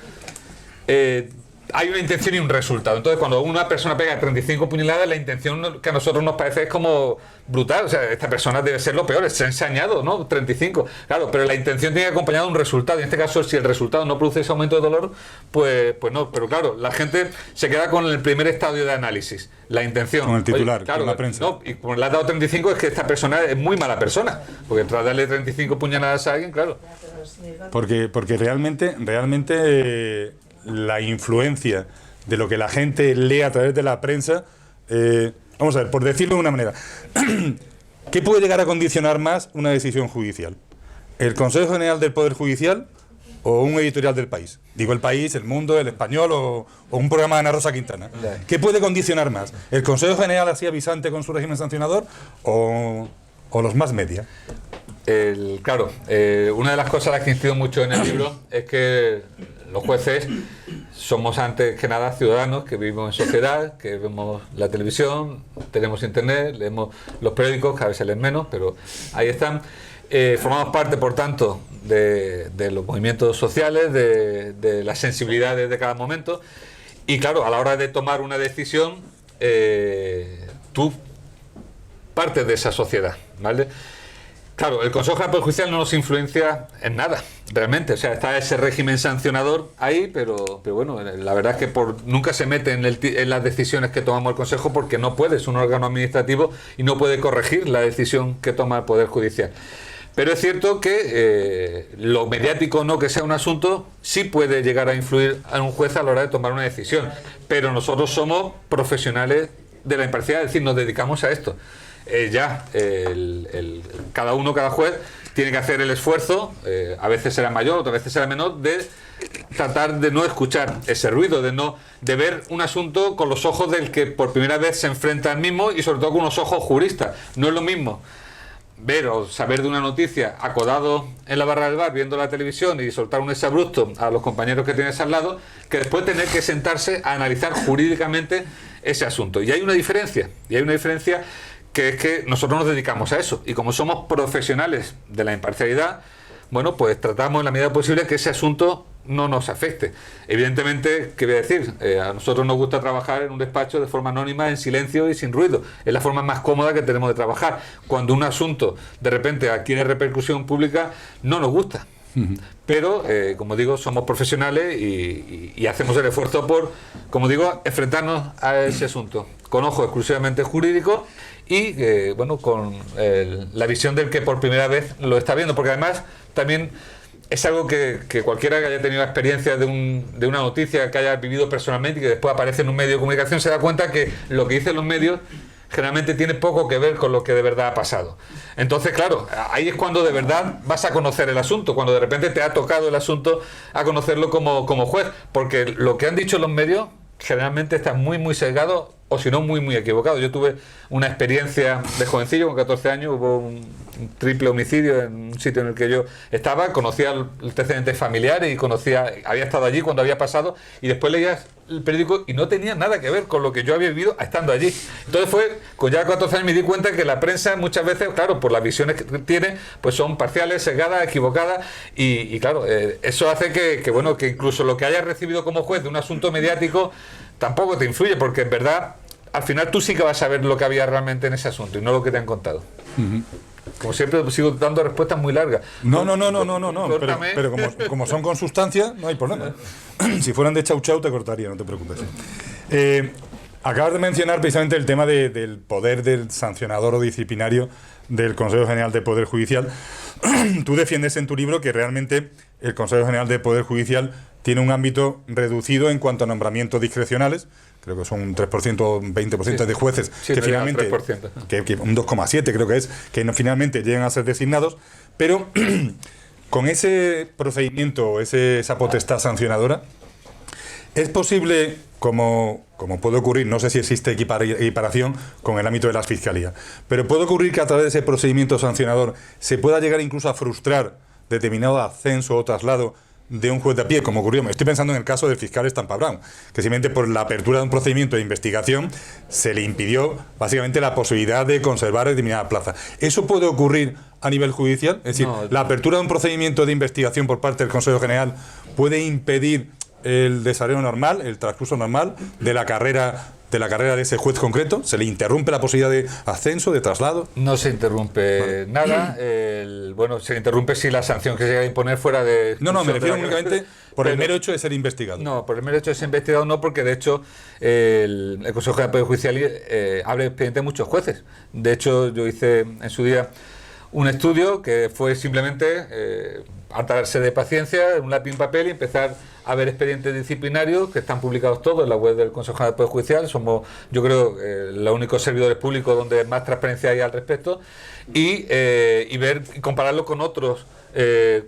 B: hay una intención y un resultado. Entonces, cuando una persona pega 35 puñaladas, la intención que a nosotros nos parece es como brutal. O sea, esta persona debe ser lo peor, se ha ensañado, ¿no? 35. Claro, pero la intención tiene acompañado un resultado. Y en este caso, si el resultado no produce ese aumento de dolor, pues no. Pero claro, la gente se queda con el primer estadio de análisis, la intención.
A: Con el titular,
B: oye, claro,
A: con la prensa.
B: No, y como le has dado 35 es que esta persona es muy mala persona. Porque tras darle 35 puñaladas a alguien, claro.
A: Porque realmente la influencia de lo que la gente lee a través de la prensa, vamos a ver, por decirlo de una manera, ¿qué puede llegar a condicionar más una decisión judicial? ¿El Consejo General del Poder Judicial o un editorial del País? Digo El País, El Mundo, El Español o un programa de Ana Rosa Quintana. ¿Qué puede condicionar más? ¿El Consejo General así avisante con su régimen sancionador o los más media?
B: Claro, una de las cosas a las que incido mucho en el libro es que los jueces somos antes que nada ciudadanos que vivimos en sociedad, que vemos la televisión, tenemos internet, leemos los periódicos, que a veces leen menos, pero ahí están. Formamos parte, por tanto, de los movimientos sociales, de las sensibilidades de cada momento. Y claro, a la hora de tomar una decisión, tú partes de esa sociedad, ¿vale? Claro, el Consejo General del Poder Judicial no nos influencia en nada, realmente. O sea, está ese régimen sancionador ahí, pero bueno, la verdad es que nunca se mete en las decisiones que tomamos el Consejo porque no puede, es un órgano administrativo y no puede corregir la decisión que toma el Poder Judicial. Pero es cierto que lo mediático no que sea un asunto sí puede llegar a influir a un juez a la hora de tomar una decisión. Pero nosotros somos profesionales de la imparcialidad, es decir, nos dedicamos a esto. Cada juez tiene que hacer el esfuerzo, a veces será mayor, otras veces será menor, de tratar de no escuchar ese ruido, de ver un asunto con los ojos del que por primera vez se enfrenta al mismo y sobre todo con unos ojos juristas. No es lo mismo ver o saber de una noticia acodado en la barra del bar viendo la televisión y soltar un exabrupto a los compañeros que tienes al lado, que después tener que sentarse a analizar jurídicamente ese asunto. Y hay una diferencia, que es que nosotros nos dedicamos a eso y como somos profesionales de la imparcialidad, bueno, pues tratamos en la medida posible que ese asunto no nos afecte. Evidentemente, ¿qué voy a decir? A nosotros nos gusta trabajar en un despacho de forma anónima, en silencio y sin ruido. Es la forma más cómoda que tenemos de trabajar. Cuando un asunto de repente adquiere repercusión pública, no nos gusta. Pero, como digo, somos profesionales y hacemos el esfuerzo por, como digo, enfrentarnos a ese asunto con ojo exclusivamente jurídico y, bueno, con la visión del que por primera vez lo está viendo, porque además también es algo que cualquiera que haya tenido la experiencia de una noticia que haya vivido personalmente y que después aparece en un medio de comunicación se da cuenta que lo que dicen los medios generalmente tiene poco que ver con lo que de verdad ha pasado. Entonces, claro, ahí es cuando de verdad vas a conocer el asunto, cuando de repente te ha tocado el asunto a conocerlo como juez, porque lo que han dicho los medios generalmente está muy, muy sesgado o si no, muy, muy equivocado. Yo tuve una experiencia de jovencillo, con 14 años, hubo un triple homicidio en un sitio en el que yo estaba, conocía el antecedente familiar y había estado allí cuando había pasado y después leía el periódico y no tenía nada que ver con lo que yo había vivido estando allí. Entonces con ya 14 años me di cuenta que la prensa muchas veces, claro, por las visiones que tiene, pues son parciales, sesgadas, equivocadas y claro, eso hace que incluso lo que hayas recibido como juez de un asunto mediático tampoco te influye, porque en verdad al final tú sí que vas a ver lo que había realmente en ese asunto y no lo que te han contado. como siempre sigo dando respuestas muy largas.
A: No. Pero como son con sustancia, no hay problema. Si fueran de chau chau te cortaría, no te preocupes. Acabas de mencionar precisamente el tema del poder del sancionador o disciplinario del Consejo General de Poder Judicial. Tú defiendes en tu libro que realmente el Consejo General de Poder Judicial tiene un ámbito reducido en cuanto a nombramientos discrecionales. Creo que son un 3% o un 20% de jueces que finalmente, que un 2,7 creo que es, que no, finalmente llegan a ser designados, pero con ese procedimiento, esa potestad sancionadora, es posible, como puede ocurrir, no sé si existe equiparación con el ámbito de las fiscalías, pero puede ocurrir que a través de ese procedimiento sancionador se pueda llegar incluso a frustrar determinado ascenso o traslado de un juez de a pie, como ocurrió. Me estoy pensando en el caso del fiscal Estampa Brown, que simplemente por la apertura de un procedimiento de investigación se le impidió básicamente la posibilidad de conservar determinada plaza. ¿Eso puede ocurrir a nivel judicial? Es decir, la apertura de un procedimiento de investigación por parte del Consejo General puede impedir el desarrollo normal, el transcurso normal de la carrera de ese juez concreto. ¿Se le interrumpe la posibilidad de ascenso, de traslado?
B: No se interrumpe nada. Bueno, se interrumpe si la sanción que se llega a imponer fuera de...
A: No, me refiero únicamente por el mero hecho de ser investigado.
B: No, por el mero hecho de ser investigado no, porque de hecho el Consejo General de Poder Judicial abre expediente a muchos jueces. De hecho, yo hice en su día un estudio que fue simplemente hartarse de paciencia, un lápiz y un papel y empezar a ver expedientes disciplinarios que están publicados todos en la web del Consejo General del Poder Judicial. Somos, yo creo, los únicos servidores públicos donde más transparencia hay al respecto, y ver y compararlo con otros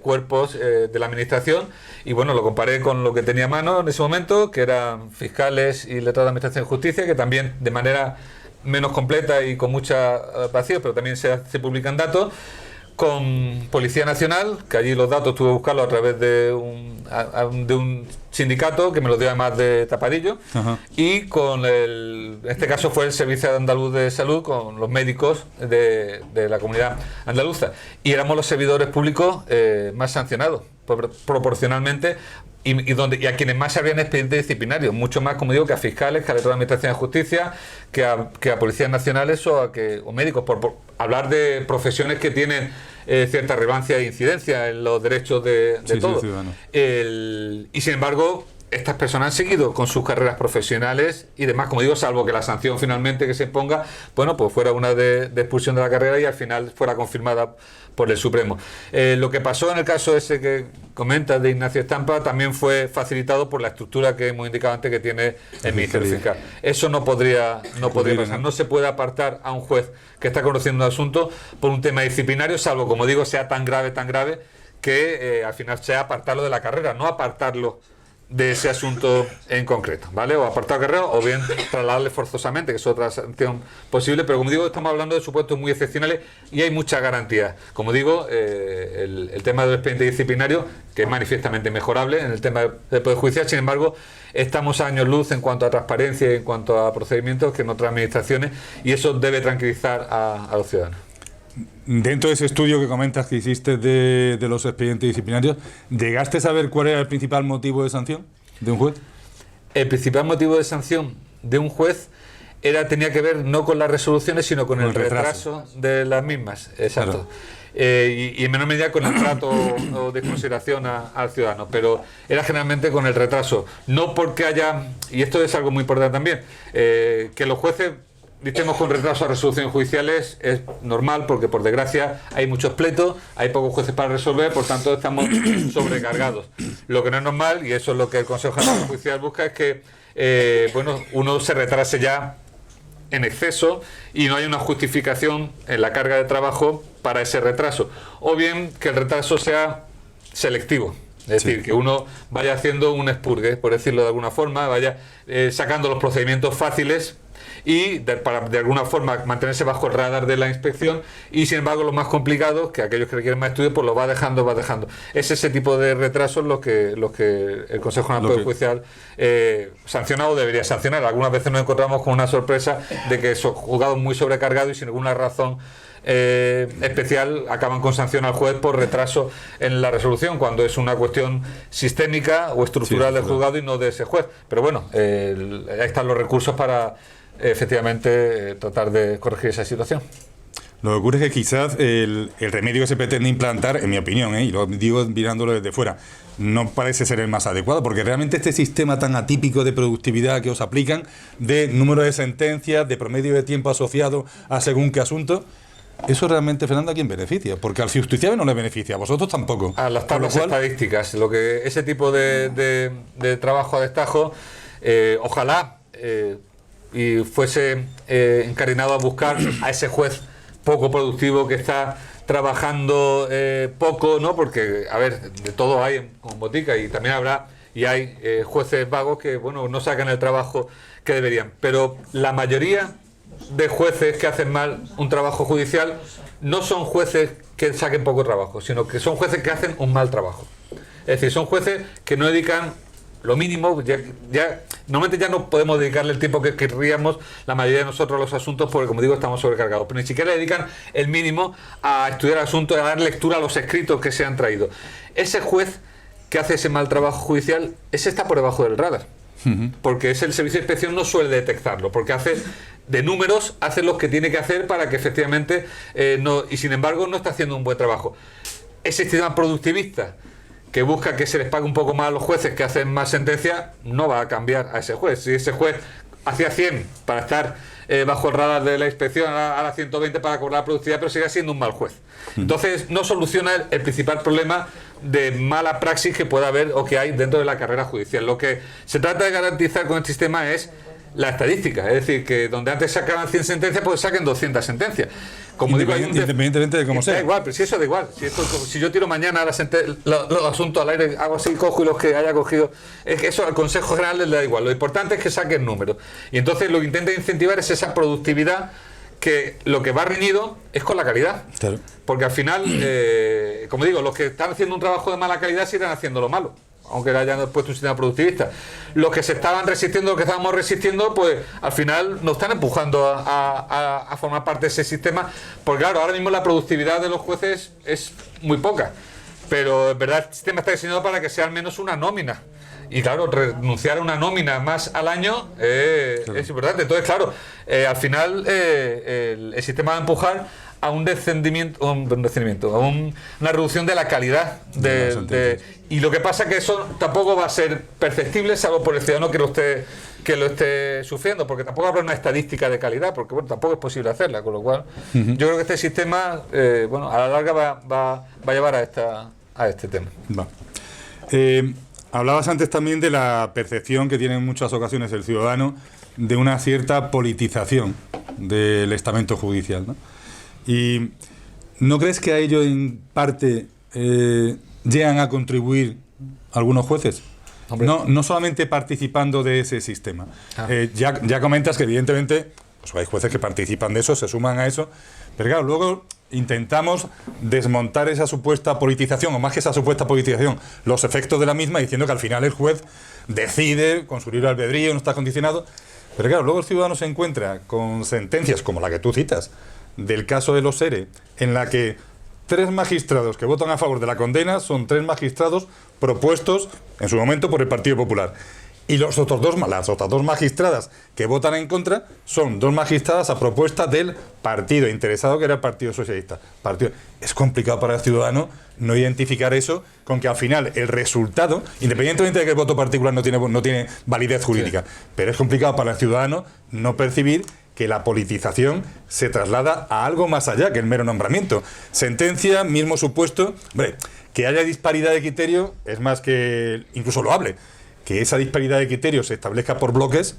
B: cuerpos de la administración. Y bueno, lo comparé con lo que tenía a mano en ese momento, que eran fiscales y letrados de Administración de Justicia, que también de manera menos completa y con mucha vacío, pero también se publican datos, con Policía Nacional, que allí los datos tuve que buscarlos a través de un sindicato que me los dio además de tapadillo. Ajá. Y con en este caso fue el Servicio Andaluz de Salud, con los médicos de la comunidad andaluza, y éramos los servidores públicos más sancionados proporcionalmente, y a quienes más se abrían expedientes disciplinarios, mucho más, como digo, que a fiscales, que a letrados de Administración de Justicia, que a policías nacionales o médicos, por hablar de profesiones que tienen cierta relevancia e incidencia en los derechos de todos. Y sin embargo, estas personas han seguido con sus carreras profesionales y demás, como digo, salvo que la sanción finalmente que se imponga, bueno, pues fuera una de expulsión de la carrera y al final fuera confirmada por el Supremo. Lo que pasó en el caso ese que comentas de Ignacio Estampa también fue facilitado por la estructura que hemos indicado antes que tiene el Ministerio Fiscal. Eso no podría pasar. No se puede apartar a un juez que está conociendo un asunto por un tema disciplinario, salvo, como digo, sea tan grave que al final sea apartarlo de la carrera, no apartarlo de ese asunto en concreto, ¿vale? O apartar la carrera o bien trasladarle forzosamente, que es otra sanción posible, pero como digo, estamos hablando de supuestos muy excepcionales y hay muchas garantías. Como digo, el tema del expediente disciplinario, que es manifiestamente mejorable en el tema del Poder Judicial, sin embargo, estamos a años luz en cuanto a transparencia y en cuanto a procedimientos que en otras administraciones, y eso debe tranquilizar a los ciudadanos.
A: Dentro de ese estudio que comentas que hiciste de los expedientes disciplinarios, ¿llegaste a saber cuál era el principal motivo de sanción de un juez?
B: El principal motivo de sanción de un juez tenía que ver no con las resoluciones, sino con el retraso de las mismas. Exacto. Claro. Y en menor medida con el trato o desconsideración al ciudadano, pero era generalmente con el retraso. No porque haya, y esto es algo muy importante también, que los jueces dictemos con retraso a resoluciones judiciales es normal, porque por desgracia hay muchos pleitos, hay pocos jueces para resolver, por tanto estamos sobrecargados. Lo que no es normal, y eso es lo que el Consejo General Judicial busca, es que uno se retrase ya en exceso y no hay una justificación en la carga de trabajo para ese retraso, o bien que el retraso sea selectivo. Es decir, que uno vaya haciendo un expurgue, por decirlo de alguna forma, vaya sacando los procedimientos fáciles y para de alguna forma mantenerse bajo el radar de la inspección, y sin embargo los más complicados, que aquellos que requieren más estudios, pues los va dejando. Es ese tipo de retrasos los que el Consejo General del Poder Judicial sanciona o debería sancionar. Algunas veces nos encontramos con una sorpresa de que son juzgados muy sobrecargados y sin ninguna razón especial acaban con sanción al juez por retraso en la resolución, cuando es una cuestión sistémica o estructural del juzgado y no de ese juez. Pero bueno, ahí están los recursos para efectivamente tratar de corregir esa situación.
A: Lo que ocurre es que quizás el remedio que se pretende implantar, en mi opinión, y lo digo mirándolo desde fuera, no parece ser el más adecuado, porque realmente este sistema tan atípico de productividad que os aplican, de número de sentencias, de promedio de tiempo asociado a según qué asunto, eso realmente, Fernando, ¿a quién beneficia? Porque al justiciable no le beneficia, a vosotros tampoco.
B: A las tablas estadísticas, ese tipo de trabajo a destajo, ojalá y fuese encaminado a buscar a ese juez poco productivo que está trabajando poco, ¿no? Porque, a ver, de todo hay en botica, y también habrá y hay jueces vagos que, bueno, no sacan el trabajo que deberían. Pero la mayoría de jueces que hacen mal un trabajo judicial no son jueces que saquen poco trabajo, sino que son jueces que hacen un mal trabajo. Es decir, son jueces que no dedican lo mínimo, normalmente ya no podemos dedicarle el tiempo que querríamos la mayoría de nosotros a los asuntos, porque, como digo, estamos sobrecargados, pero ni siquiera le dedican el mínimo a estudiar asuntos, a dar lectura a los escritos que se han traído. Ese juez que hace ese mal trabajo judicial, ese está por debajo del radar, porque el servicio de inspección no suele detectarlo, porque hace de números, hace lo que tiene que hacer para que efectivamente no, y sin embargo no está haciendo un buen trabajo. Ese sistema productivista que busca que se les pague un poco más a los jueces que hacen más sentencias, no va a cambiar a ese juez. Si ese juez hacía 100 para estar bajo el radar de la inspección, ahora 120 para cobrar la productividad, pero sigue siendo un mal juez. Entonces no soluciona el principal problema de mala praxis que pueda haber o que hay dentro de la carrera judicial. Lo que se trata de garantizar con el sistema es la estadística, es decir, que donde antes sacaban 100 sentencias, pues saquen 200 sentencias. Como digo,
A: independientemente de cómo sea.
B: Da igual, pero si eso da igual. Si yo tiro mañana los asuntos al aire, hago así, cojo y los que haya cogido, es que eso al Consejo General les da igual. Lo importante es que saquen números. Y entonces lo que intenta incentivar es esa productividad, que lo que va reñido es con la calidad. Claro. Porque al final, como digo, los que están haciendo un trabajo de mala calidad siguen haciendo lo malo, aunque le hayan puesto un sistema productivista. Los que se estaban resistiendo, los que estábamos resistiendo, pues al final nos están empujando a formar parte de ese sistema, porque claro, ahora mismo la productividad de los jueces es muy poca, pero en verdad el sistema está diseñado para que sea al menos una nómina. Y claro, renunciar a una nómina más al año claro, es importante. Entonces, claro, al final el sistema va a empujar a un descendimiento, a una reducción de la calidad y lo que pasa es que eso tampoco va a ser perceptible, salvo por el ciudadano que lo esté sufriendo, porque tampoco habrá una estadística de calidad, porque bueno, tampoco es posible hacerla, con lo cual yo creo que este sistema bueno, a la larga va a llevar a este tema.
A: Hablabas antes también de la percepción que tiene en muchas ocasiones el ciudadano de una cierta politización del estamento judicial, ¿no? ¿Y no crees que a ello en parte llegan a contribuir algunos jueces? No solamente participando de ese sistema. Ya comentas que evidentemente pues hay jueces que participan de eso, se suman a eso, pero claro, luego intentamos desmontar esa supuesta politización, o más que esa supuesta politización, los efectos de la misma, diciendo que al final el juez decide con su libre albedrío, no está condicionado. Pero claro, luego el ciudadano se encuentra con sentencias como la que tú citas, del caso de los ERE, en la que 3 magistrados que votan a favor de la condena son 3 magistrados propuestos en su momento por el Partido Popular. Y las otras 2 magistradas que votan en contra son 2 magistradas a propuesta del partido interesado, que era el Partido Socialista. Es complicado para el ciudadano no identificar eso con que al final el resultado, independientemente de que el voto particular no tiene validez jurídica, sí, pero es complicado para el ciudadano no percibir que la politización se traslada a algo más allá que el mero nombramiento. Sentencia, mismo supuesto. Hombre, que haya disparidad de criterio es más que incluso loable. Que esa disparidad de criterios se establezca por bloques,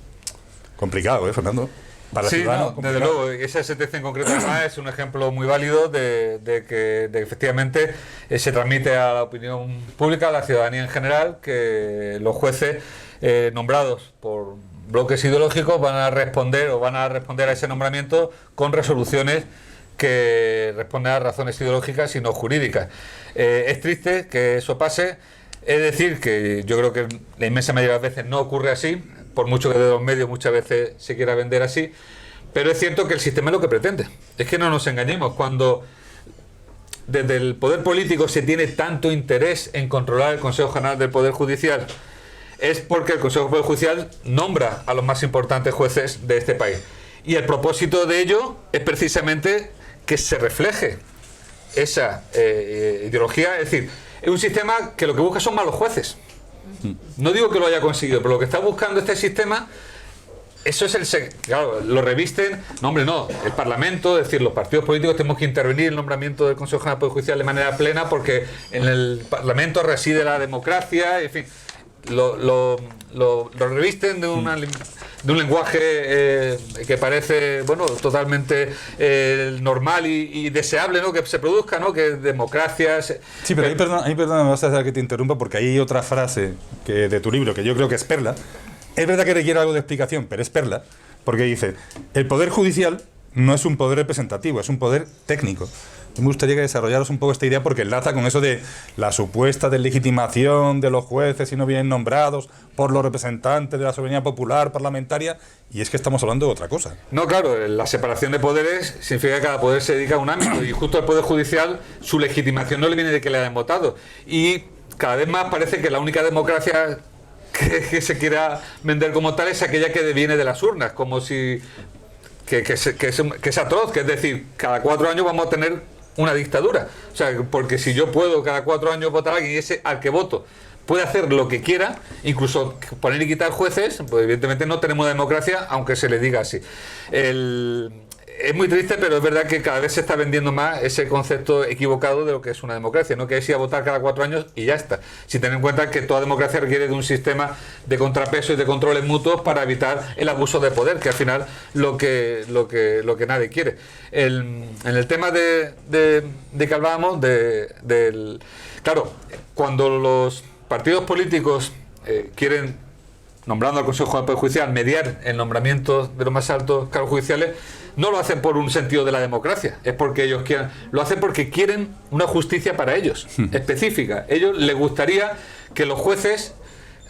A: complicado, Fernando. Para
B: sí,
A: el ciudadano,
B: no, desde luego, esa sentencia en concreto además es un ejemplo muy válido de que efectivamente se transmite a la opinión pública, a la ciudadanía en general, que los jueces nombrados por bloques ideológicos van a responder a ese nombramiento con resoluciones que responden a razones ideológicas y no jurídicas. Es triste que eso pase. Es decir, que yo creo que la inmensa mayoría de las veces no ocurre así, por mucho que de los medios muchas veces se quiera vender así, pero es cierto que el sistema es lo que pretende. Es que no nos engañemos, cuando desde el poder político se tiene tanto interés en controlar el Consejo General del Poder Judicial, es porque el Consejo del Poder Judicial nombra a los más importantes jueces de este país. Y el propósito de ello es precisamente que se refleje esa ideología. Es decir, es un sistema que lo que busca son malos jueces. No digo que lo haya conseguido, pero lo que está buscando este sistema, eso es claro, lo revisten. No, hombre, no. El Parlamento, es decir, los partidos políticos tenemos que intervenir en el nombramiento del Consejo General del Poder Judicial de manera plena, porque en el Parlamento reside la democracia, en fin. Lo revisten de un lenguaje que parece, bueno, totalmente normal y deseable, ¿no?, que se produzca, ¿no?, que democracias...
A: Sí, pero ahí perdona, me vas a dejar que te interrumpa, porque hay otra frase de tu libro que yo creo que es perla. Es verdad que requiere algo de explicación, pero es perla, porque dice: el poder judicial no es un poder representativo, es un poder técnico. Me gustaría que desarrollaros un poco esta idea, porque enlaza con eso de la supuesta deslegitimación de los jueces si no vienen nombrados por los representantes de la soberanía popular parlamentaria, y es que estamos hablando de otra cosa.
B: No, claro, la separación de poderes significa que cada poder se dedica a un ámbito, y justo el poder judicial, su legitimación no le viene de que le hayan votado, y cada vez más parece que la única democracia que se quiera vender como tal es aquella que viene de las urnas, como si que es atroz, que es decir, cada 4 años vamos a tener una dictadura. O sea, porque si yo puedo cada 4 años votar a alguien y ese al que voto puede hacer lo que quiera, incluso poner y quitar jueces, pues evidentemente no tenemos democracia, aunque se le diga así. Es muy triste, pero es verdad que cada vez se está vendiendo más ese concepto equivocado de lo que es una democracia, no que es ir a votar cada 4 años y ya está, sin tener en cuenta que toda democracia requiere de un sistema de contrapeso y de controles mutuos para evitar el abuso de poder, que al final lo que nadie quiere. En el tema de que hablábamos claro, cuando los partidos políticos quieren, nombrando al Consejo General del Poder Judicial, mediar el nombramiento de los más altos cargos judiciales, no lo hacen por un sentido de la democracia, es porque ellos quieran, lo hacen porque quieren una justicia para ellos, específica. Ellos les gustaría que los jueces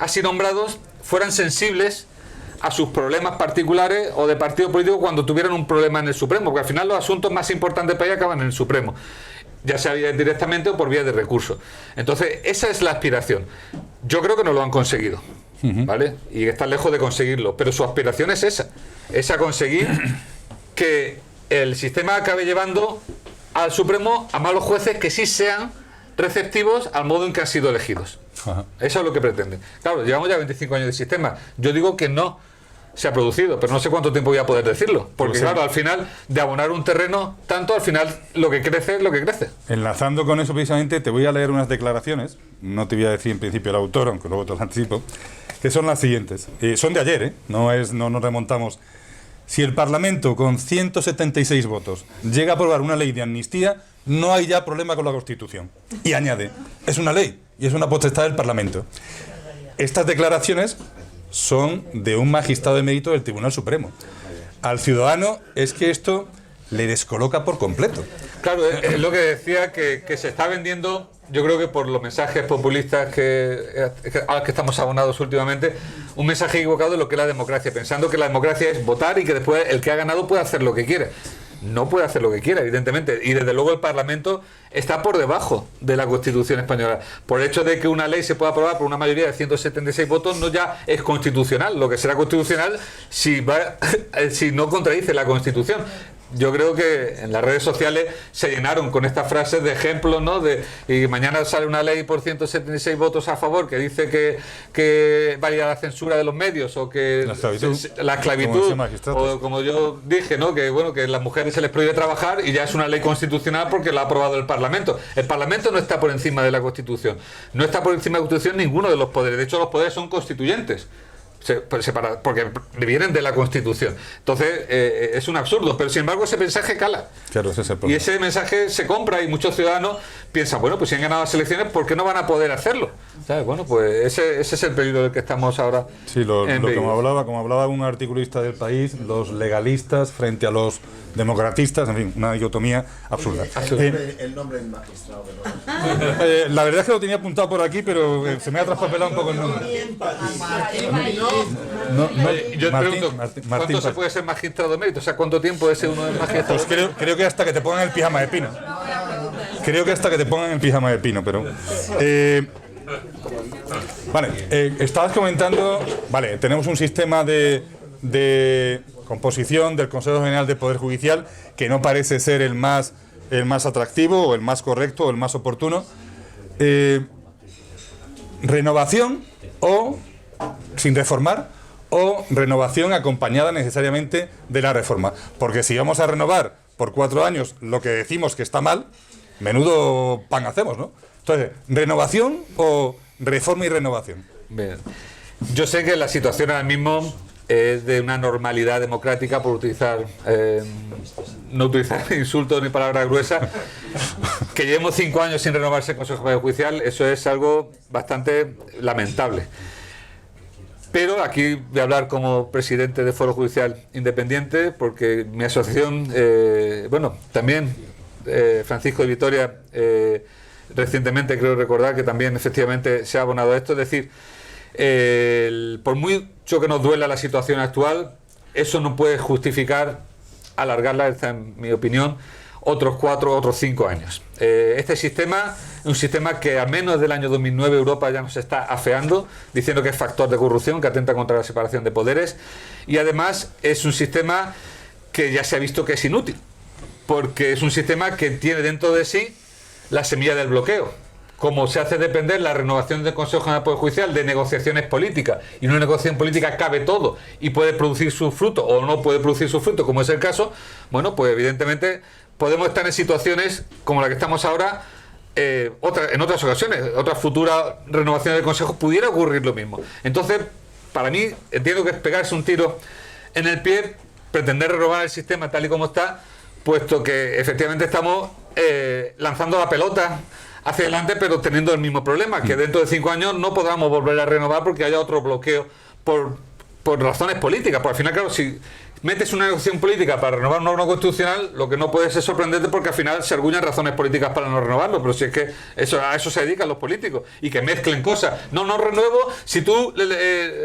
B: así nombrados fueran sensibles a sus problemas particulares o de partido político cuando tuvieran un problema en el Supremo, porque al final los asuntos más importantes para ellos acaban en el Supremo, ya sea directamente o por vía de recurso. Entonces, esa es la aspiración. Yo creo que no lo han conseguido, ¿vale? Y que están lejos de conseguirlo, pero su aspiración es esa conseguir que el sistema acabe llevando al Supremo a malos jueces que sí sean receptivos al modo en que han sido elegidos. Ajá. Eso es lo que pretenden. Claro, llevamos ya 25 años de sistema. Yo digo que no se ha producido, pero no sé cuánto tiempo voy a poder decirlo, porque claro, al final de abonar un terreno tanto, al final lo que crece es lo que crece.
A: Enlazando con eso precisamente, te voy a leer unas declaraciones, no te voy a decir en principio el autor, aunque luego te lo anticipo, que son las siguientes. Son de ayer, no nos remontamos. Si el Parlamento, con 176 votos, llega a aprobar una ley de amnistía, no hay ya problema con la Constitución. Y añade, es una ley y es una potestad del Parlamento. Estas declaraciones son de un magistrado de mérito del Tribunal Supremo. Al ciudadano es que esto le descoloca por completo.
B: Claro, es lo que decía, que se está vendiendo, yo creo que por los mensajes populistas a los que estamos abonados últimamente, un mensaje equivocado de lo que es la democracia, pensando que la democracia es votar y que después el que ha ganado puede hacer lo que quiere. No puede hacer lo que quiera, evidentemente, y desde luego el Parlamento está por debajo de la Constitución española. Por el hecho de que una ley se pueda aprobar por una mayoría de 176 votos, no ya es constitucional. Lo que será constitucional si no contradice la Constitución. Yo creo que en las redes sociales se llenaron con estas frases de ejemplos, ¿no? Y mañana sale una ley por 176 votos a favor que dice que valida la censura de los medios o que la esclavitud o como yo dije, ¿no? Que bueno, que a las mujeres se les prohíbe trabajar y ya es una ley constitucional porque la ha aprobado el Parlamento. El Parlamento no está por encima de la Constitución. No está por encima de la Constitución ninguno de los poderes. De hecho, los poderes son constituyentes. Porque vienen de la Constitución. Entonces es un absurdo, pero sin embargo ese mensaje cala.
A: Claro, ese es el
B: y ese mensaje se compra y muchos ciudadanos piensan, bueno, pues si han ganado las elecciones, ¿por qué no van a poder hacerlo? ¿Sabes? Bueno, pues ese es el peligro del que estamos ahora.
A: Sí, lo que como hablaba un articulista del País, los legalistas frente a los democratistas, en fin, una dicotomía absurda.
C: El nombre del magistrado.
A: La verdad es que lo tenía apuntado por aquí, pero se me ha traspapelado un poco el nombre.
B: Yo te pregunto, ¿cuánto se puede ser magistrado de mérito? O sea, ¿cuánto tiempo es uno de magistrado?
A: Pues creo que hasta que te pongan el pijama de pino. Pero... vale, estabas comentando... Vale, tenemos un sistema de composición del Consejo General del Poder Judicial, que no parece ser el más atractivo o el más correcto o el más oportuno. Renovación o sin reformar, o renovación acompañada necesariamente de la reforma. Porque si vamos a renovar por 4 años lo que decimos que está mal, menudo pan hacemos, ¿no? Entonces, ¿renovación o reforma y renovación?
B: Bien. Yo sé que la situación ahora mismo es de una normalidad democrática, por utilizar no utilizar insultos ni palabras gruesas, que llevemos 5 años sin renovarse el Consejo Judicial. Eso es algo bastante lamentable. Pero aquí voy a hablar como presidente de Foro Judicial Independiente, porque mi asociación, también Francisco de Vitoria, recientemente creo recordar que también efectivamente se ha abonado a esto. Es decir, por mucho que nos duela la situación actual, eso no puede justificar alargarla, esta es mi opinión, otros 4, otros 5 años. Este sistema es un sistema que al menos desde el año 2009 Europa ya nos está afeando, diciendo que es factor de corrupción, que atenta contra la separación de poderes, y además es un sistema que ya se ha visto que es inútil, porque es un sistema que tiene dentro de sí la semilla del bloqueo. Como se hace depender la renovación del Consejo General del Poder Judicial de negociaciones políticas, y en una negociación política cabe todo y puede producir su fruto o no puede producir su fruto, como es el caso, bueno, pues evidentemente podemos estar en situaciones como la que estamos ahora. En otras ocasiones, otras futuras renovaciones del Consejo, pudiera ocurrir lo mismo. Entonces, para mí, entiendo que es pegarse un tiro en el pie, pretender renovar el sistema tal y como está, puesto que efectivamente estamos lanzando la pelota hacia adelante, pero teniendo el mismo problema, que dentro de 5 años no podamos volver a renovar porque haya otro bloqueo por razones políticas. Porque al final, claro, si metes una negociación política para renovar una norma constitucional, lo que no puede ser sorprendente, porque al final se arguyen razones políticas para no renovarlo. Pero si es que a eso se dedican los políticos, y que mezclen cosas. No renuevo si tú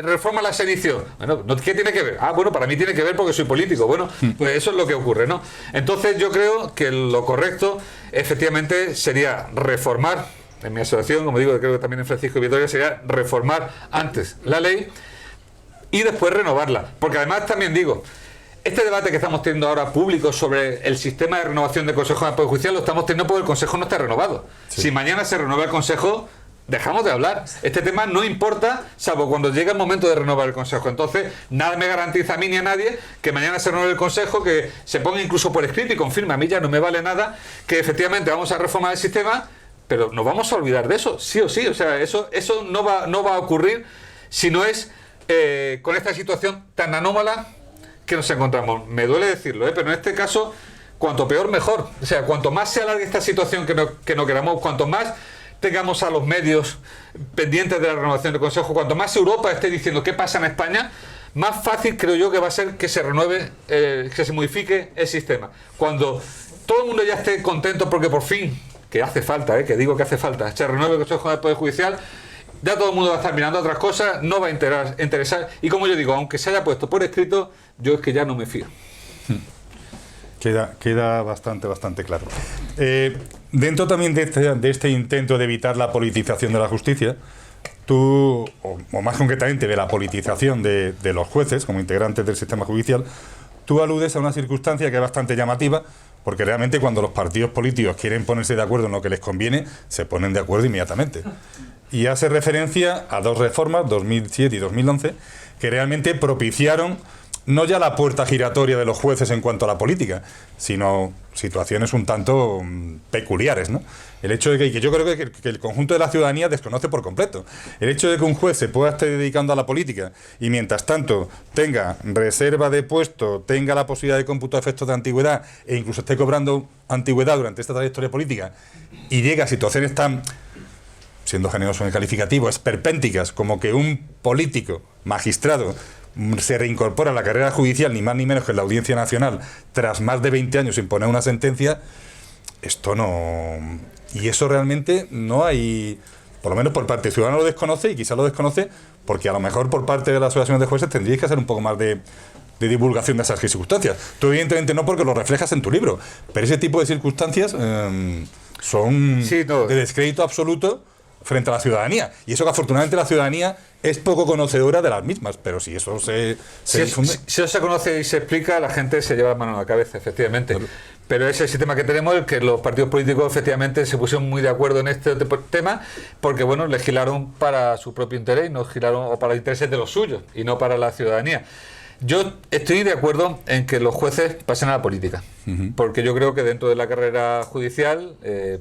B: reformas la sedición. Bueno, ¿qué tiene que ver? Bueno, para mí tiene que ver porque soy político. Bueno, pues eso es lo que ocurre, ¿no? Entonces yo creo que lo correcto efectivamente sería reformar, en mi asociación, como digo, creo que también en Francisco de Vitoria, sería reformar antes la ley y después renovarla. Porque además también digo, este debate que estamos teniendo ahora público sobre el sistema de renovación del Consejo del Poder Judicial lo estamos teniendo porque el Consejo no está renovado. Sí. Si mañana se renueva el Consejo, dejamos de hablar. Este tema no importa, salvo cuando llegue el momento de renovar el Consejo. Entonces, nada me garantiza a mí ni a nadie que mañana se renueve el Consejo, que se ponga incluso por escrito y confirme. A mí ya no me vale nada que efectivamente vamos a reformar el sistema, pero nos vamos a olvidar de eso, sí o sí. O sea, eso no va a ocurrir si no es con esta situación tan anómala que nos encontramos. Me duele decirlo, pero en este caso, cuanto peor, mejor. O sea, cuanto más se alargue esta situación que no queramos, cuanto más tengamos a los medios pendientes de la renovación del Consejo, cuanto más Europa esté diciendo qué pasa en España, más fácil creo yo que va a ser que se renueve, que se modifique el sistema. Cuando todo el mundo ya esté contento porque por fin, que hace falta, que digo que hace falta, se renueve el Consejo del Poder Judicial, ya todo el mundo va a estar mirando otras cosas, no va a interesar, y como yo digo, aunque se haya puesto por escrito, yo es que ya no me fío.
A: Queda bastante claro. Dentro también de este intento de evitar la politización de la justicia, tú, o más concretamente de la politización de los jueces como integrantes del sistema judicial, tú aludes a una circunstancia que es bastante llamativa, porque realmente cuando los partidos políticos quieren ponerse de acuerdo en lo que les conviene, se ponen de acuerdo inmediatamente. Y hace referencia a 2 reformas, 2007 y 2011, que realmente propiciaron no ya la puerta giratoria de los jueces en cuanto a la política, sino situaciones un tanto peculiares, ¿no? El hecho de que yo creo que el conjunto de la ciudadanía desconoce por completo. El hecho de que un juez se pueda estar dedicando a la política y mientras tanto tenga reserva de puesto, tenga la posibilidad de cómputo de efectos de antigüedad e incluso esté cobrando antigüedad durante esta trayectoria política y llega a situaciones tan, siendo generoso en el calificativo, esperpénticas, como que un político, magistrado, se reincorpora a la carrera judicial, ni más ni menos que en la Audiencia Nacional, tras más de 20 años sin poner una sentencia, esto no... Y eso realmente no hay... Por lo menos por parte ciudadana lo desconoce, y quizá lo desconoce porque a lo mejor por parte de la Asociación de Jueces tendríais que hacer un poco más de divulgación de esas circunstancias. Tú evidentemente no, porque lo reflejas en tu libro, pero ese tipo de circunstancias son de descrédito absoluto frente a la ciudadanía. Y eso que afortunadamente la ciudadanía es poco conocedora de las mismas, pero si eso se difunde...
B: Si eso se conoce y se explica, la gente se lleva la mano a la cabeza, efectivamente. Claro. Pero es el sistema que tenemos, el que los partidos políticos efectivamente se pusieron muy de acuerdo en este tema, porque bueno, legislaron para su propio interés, no legislaron o para los intereses de los suyos y no para la ciudadanía. Yo estoy de acuerdo en que los jueces pasen a la política, porque yo creo que dentro de la carrera judicial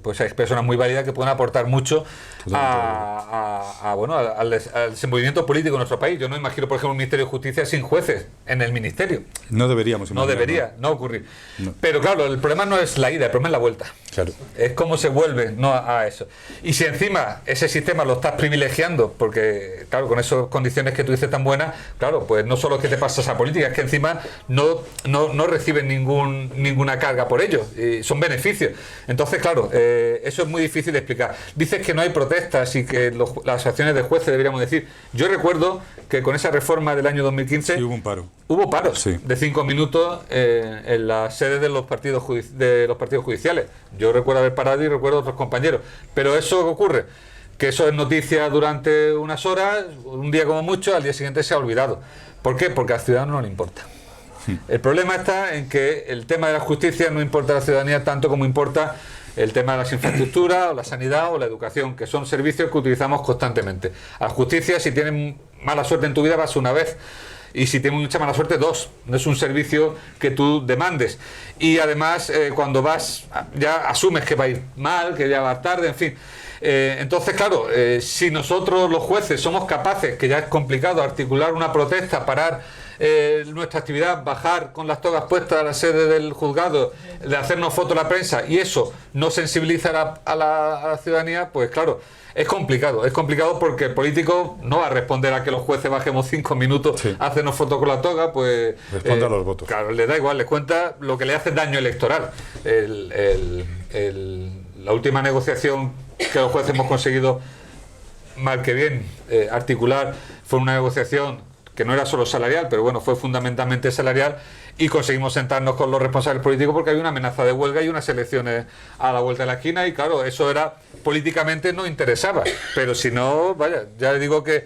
B: pues hay personas muy válidas que pueden aportar mucho al desenvolvimiento político de nuestro país. Yo no imagino, por ejemplo, un Ministerio de Justicia sin jueces en el Ministerio.
A: No deberíamos imaginar.
B: No debería, no ocurrir. No. Pero claro, el problema no es la ida, el problema es la vuelta.
A: Claro.
B: Es cómo se vuelve a eso. Y si encima ese sistema lo estás privilegiando, porque claro, con esas condiciones que tú dices tan buenas, claro, pues no solo es que te pasas a política, es que encima no reciben ninguna carga por ello, son beneficios. Entonces, claro, eso es muy difícil de explicar. Dices que no hay protestas y que las acciones de jueces deberíamos decir. Yo recuerdo que con esa reforma del año 2015
A: sí, hubo un paro.
B: Hubo paros
A: sí.
B: de 5 minutos en las sedes de los partidos judiciales. Yo recuerdo haber parado y recuerdo a otros compañeros. Pero eso que ocurre, que eso es noticia durante unas horas, un día como mucho, al día siguiente se ha olvidado. ¿Por qué? Porque al ciudadano no le importa. El problema está en que el tema de la justicia no importa a la ciudadanía tanto como importa el tema de las infraestructuras, o la sanidad o la educación, que son servicios que utilizamos constantemente. A la justicia, si tienes mala suerte en tu vida, vas una vez. Y si tienes mucha mala suerte, 2. No es un servicio que tú demandes. Y además, cuando vas, ya asumes que va a ir mal, que ya va tarde, en fin. Entonces, claro, si nosotros los jueces somos capaces, que ya es complicado, articular una protesta, parar nuestra actividad, bajar con las togas puestas a la sede del juzgado, de hacernos fotos a la prensa, y eso no sensibiliza a la ciudadanía, pues claro, es complicado porque el político no va a responder a que los jueces bajemos 5 minutos sí. a hacernos fotos con la toga, pues
A: responde a los votos.
B: Claro, le da igual, les cuenta lo que le hace daño electoral. La última negociación que los jueces hemos conseguido, mal que bien, articular, fue una negociación que no era solo salarial, pero bueno, fue fundamentalmente salarial, y conseguimos sentarnos con los responsables políticos porque había una amenaza de huelga y unas elecciones a la vuelta de la esquina, y claro, eso era políticamente no interesaba, pero si no, vaya, ya le digo que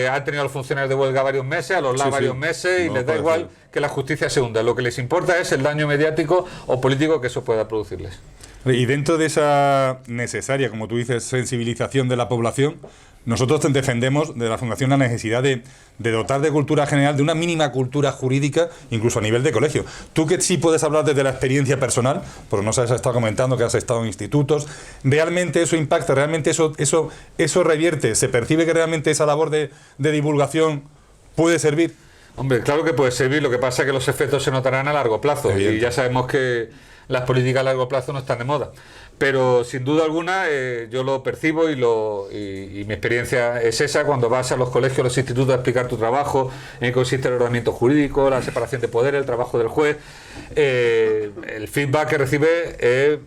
B: han tenido a los funcionarios de huelga varios meses, a los sí, varios meses, y les da igual que la justicia se hunda. Lo que les importa es el daño mediático o político que eso pueda producirles.
A: Y dentro de esa necesaria, como tú dices, sensibilización de la población, nosotros defendemos de la Fundación la necesidad de dotar de cultura general, de una mínima cultura jurídica, incluso a nivel de colegio. Tú que sí puedes hablar desde la experiencia personal, porque nos has estado comentando que has estado en institutos, ¿realmente eso impacta? ¿Realmente eso revierte? ¿Se percibe que realmente esa labor de divulgación puede servir?
B: Hombre, claro que puede servir, lo que pasa es que los efectos se notarán a largo plazo. Evidente. Y ya sabemos que las políticas a largo plazo no están de moda. Pero sin duda alguna yo lo percibo y mi experiencia es esa. Cuando vas a los colegios, a los institutos a explicar tu trabajo, en qué consiste el ordenamiento jurídico, la separación de poderes, el trabajo del juez, el feedback que recibe es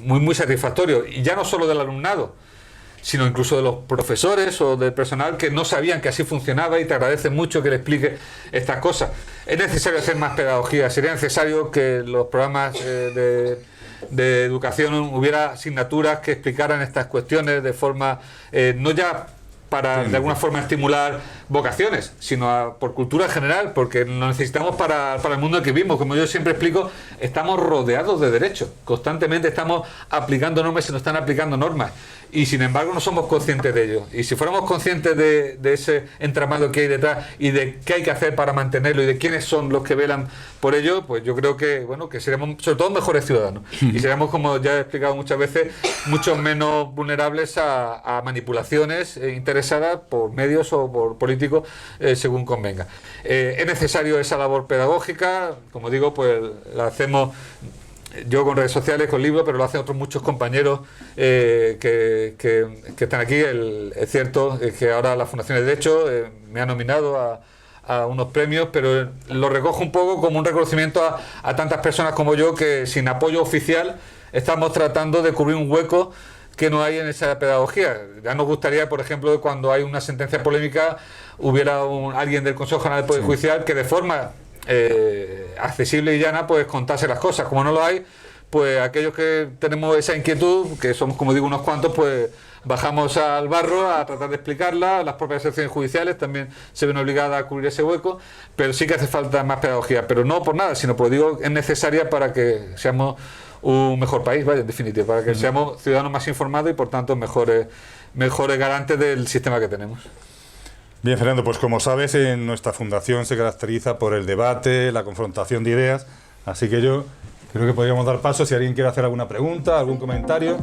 B: muy satisfactorio, y ya no solo del alumnado, sino incluso de los profesores o del personal que no sabían que así funcionaba, y te agradecen mucho que le explique estas cosas. Es necesario hacer más pedagogía, sería necesario que los programas de educación hubiera asignaturas que explicaran estas cuestiones de forma, no ya para de alguna forma estimular vocaciones, sino por cultura general, porque lo necesitamos para el mundo en que vivimos. Como yo siempre explico, estamos rodeados de derechos, constantemente estamos aplicando normas y se nos están aplicando normas, y sin embargo no somos conscientes de ello. Y si fuéramos conscientes de ese entramado que hay detrás y de qué hay que hacer para mantenerlo y de quiénes son los que velan por ello, pues yo creo que que seremos sobre todo mejores ciudadanos, y seremos, como ya he explicado muchas veces, mucho menos vulnerables a manipulaciones interesadas por medios o por políticos según convenga. Es necesario esa labor pedagógica, como digo, pues la hacemos yo con redes sociales, con libros, pero lo hacen otros muchos compañeros que están aquí. Es cierto que ahora la Fundación de Derecho me ha nominado a unos premios, pero lo recojo un poco como un reconocimiento a tantas personas como yo que sin apoyo oficial estamos tratando de cubrir un hueco que no hay en esa pedagogía. Ya nos gustaría, por ejemplo, cuando hay una sentencia polémica, hubiera alguien del Consejo General del Poder Judicial que de forma accesible y llana pues contase las cosas. Como no lo hay, pues aquellos que tenemos esa inquietud, que somos, como digo, unos cuantos, pues bajamos al barro a tratar de explicarla. Las propias secciones judiciales también se ven obligadas a cubrir ese hueco, pero sí que hace falta más pedagogía, pero no por nada, sino porque digo, es necesaria para que seamos un mejor país, vaya, en definitiva, para que seamos ciudadanos más informados y por tanto mejores garantes del sistema que tenemos.
A: Bien, Fernando, pues como sabes, en nuestra fundación se caracteriza por el debate, la confrontación de ideas, así que yo creo que podríamos dar paso si alguien quiere hacer alguna pregunta, algún comentario.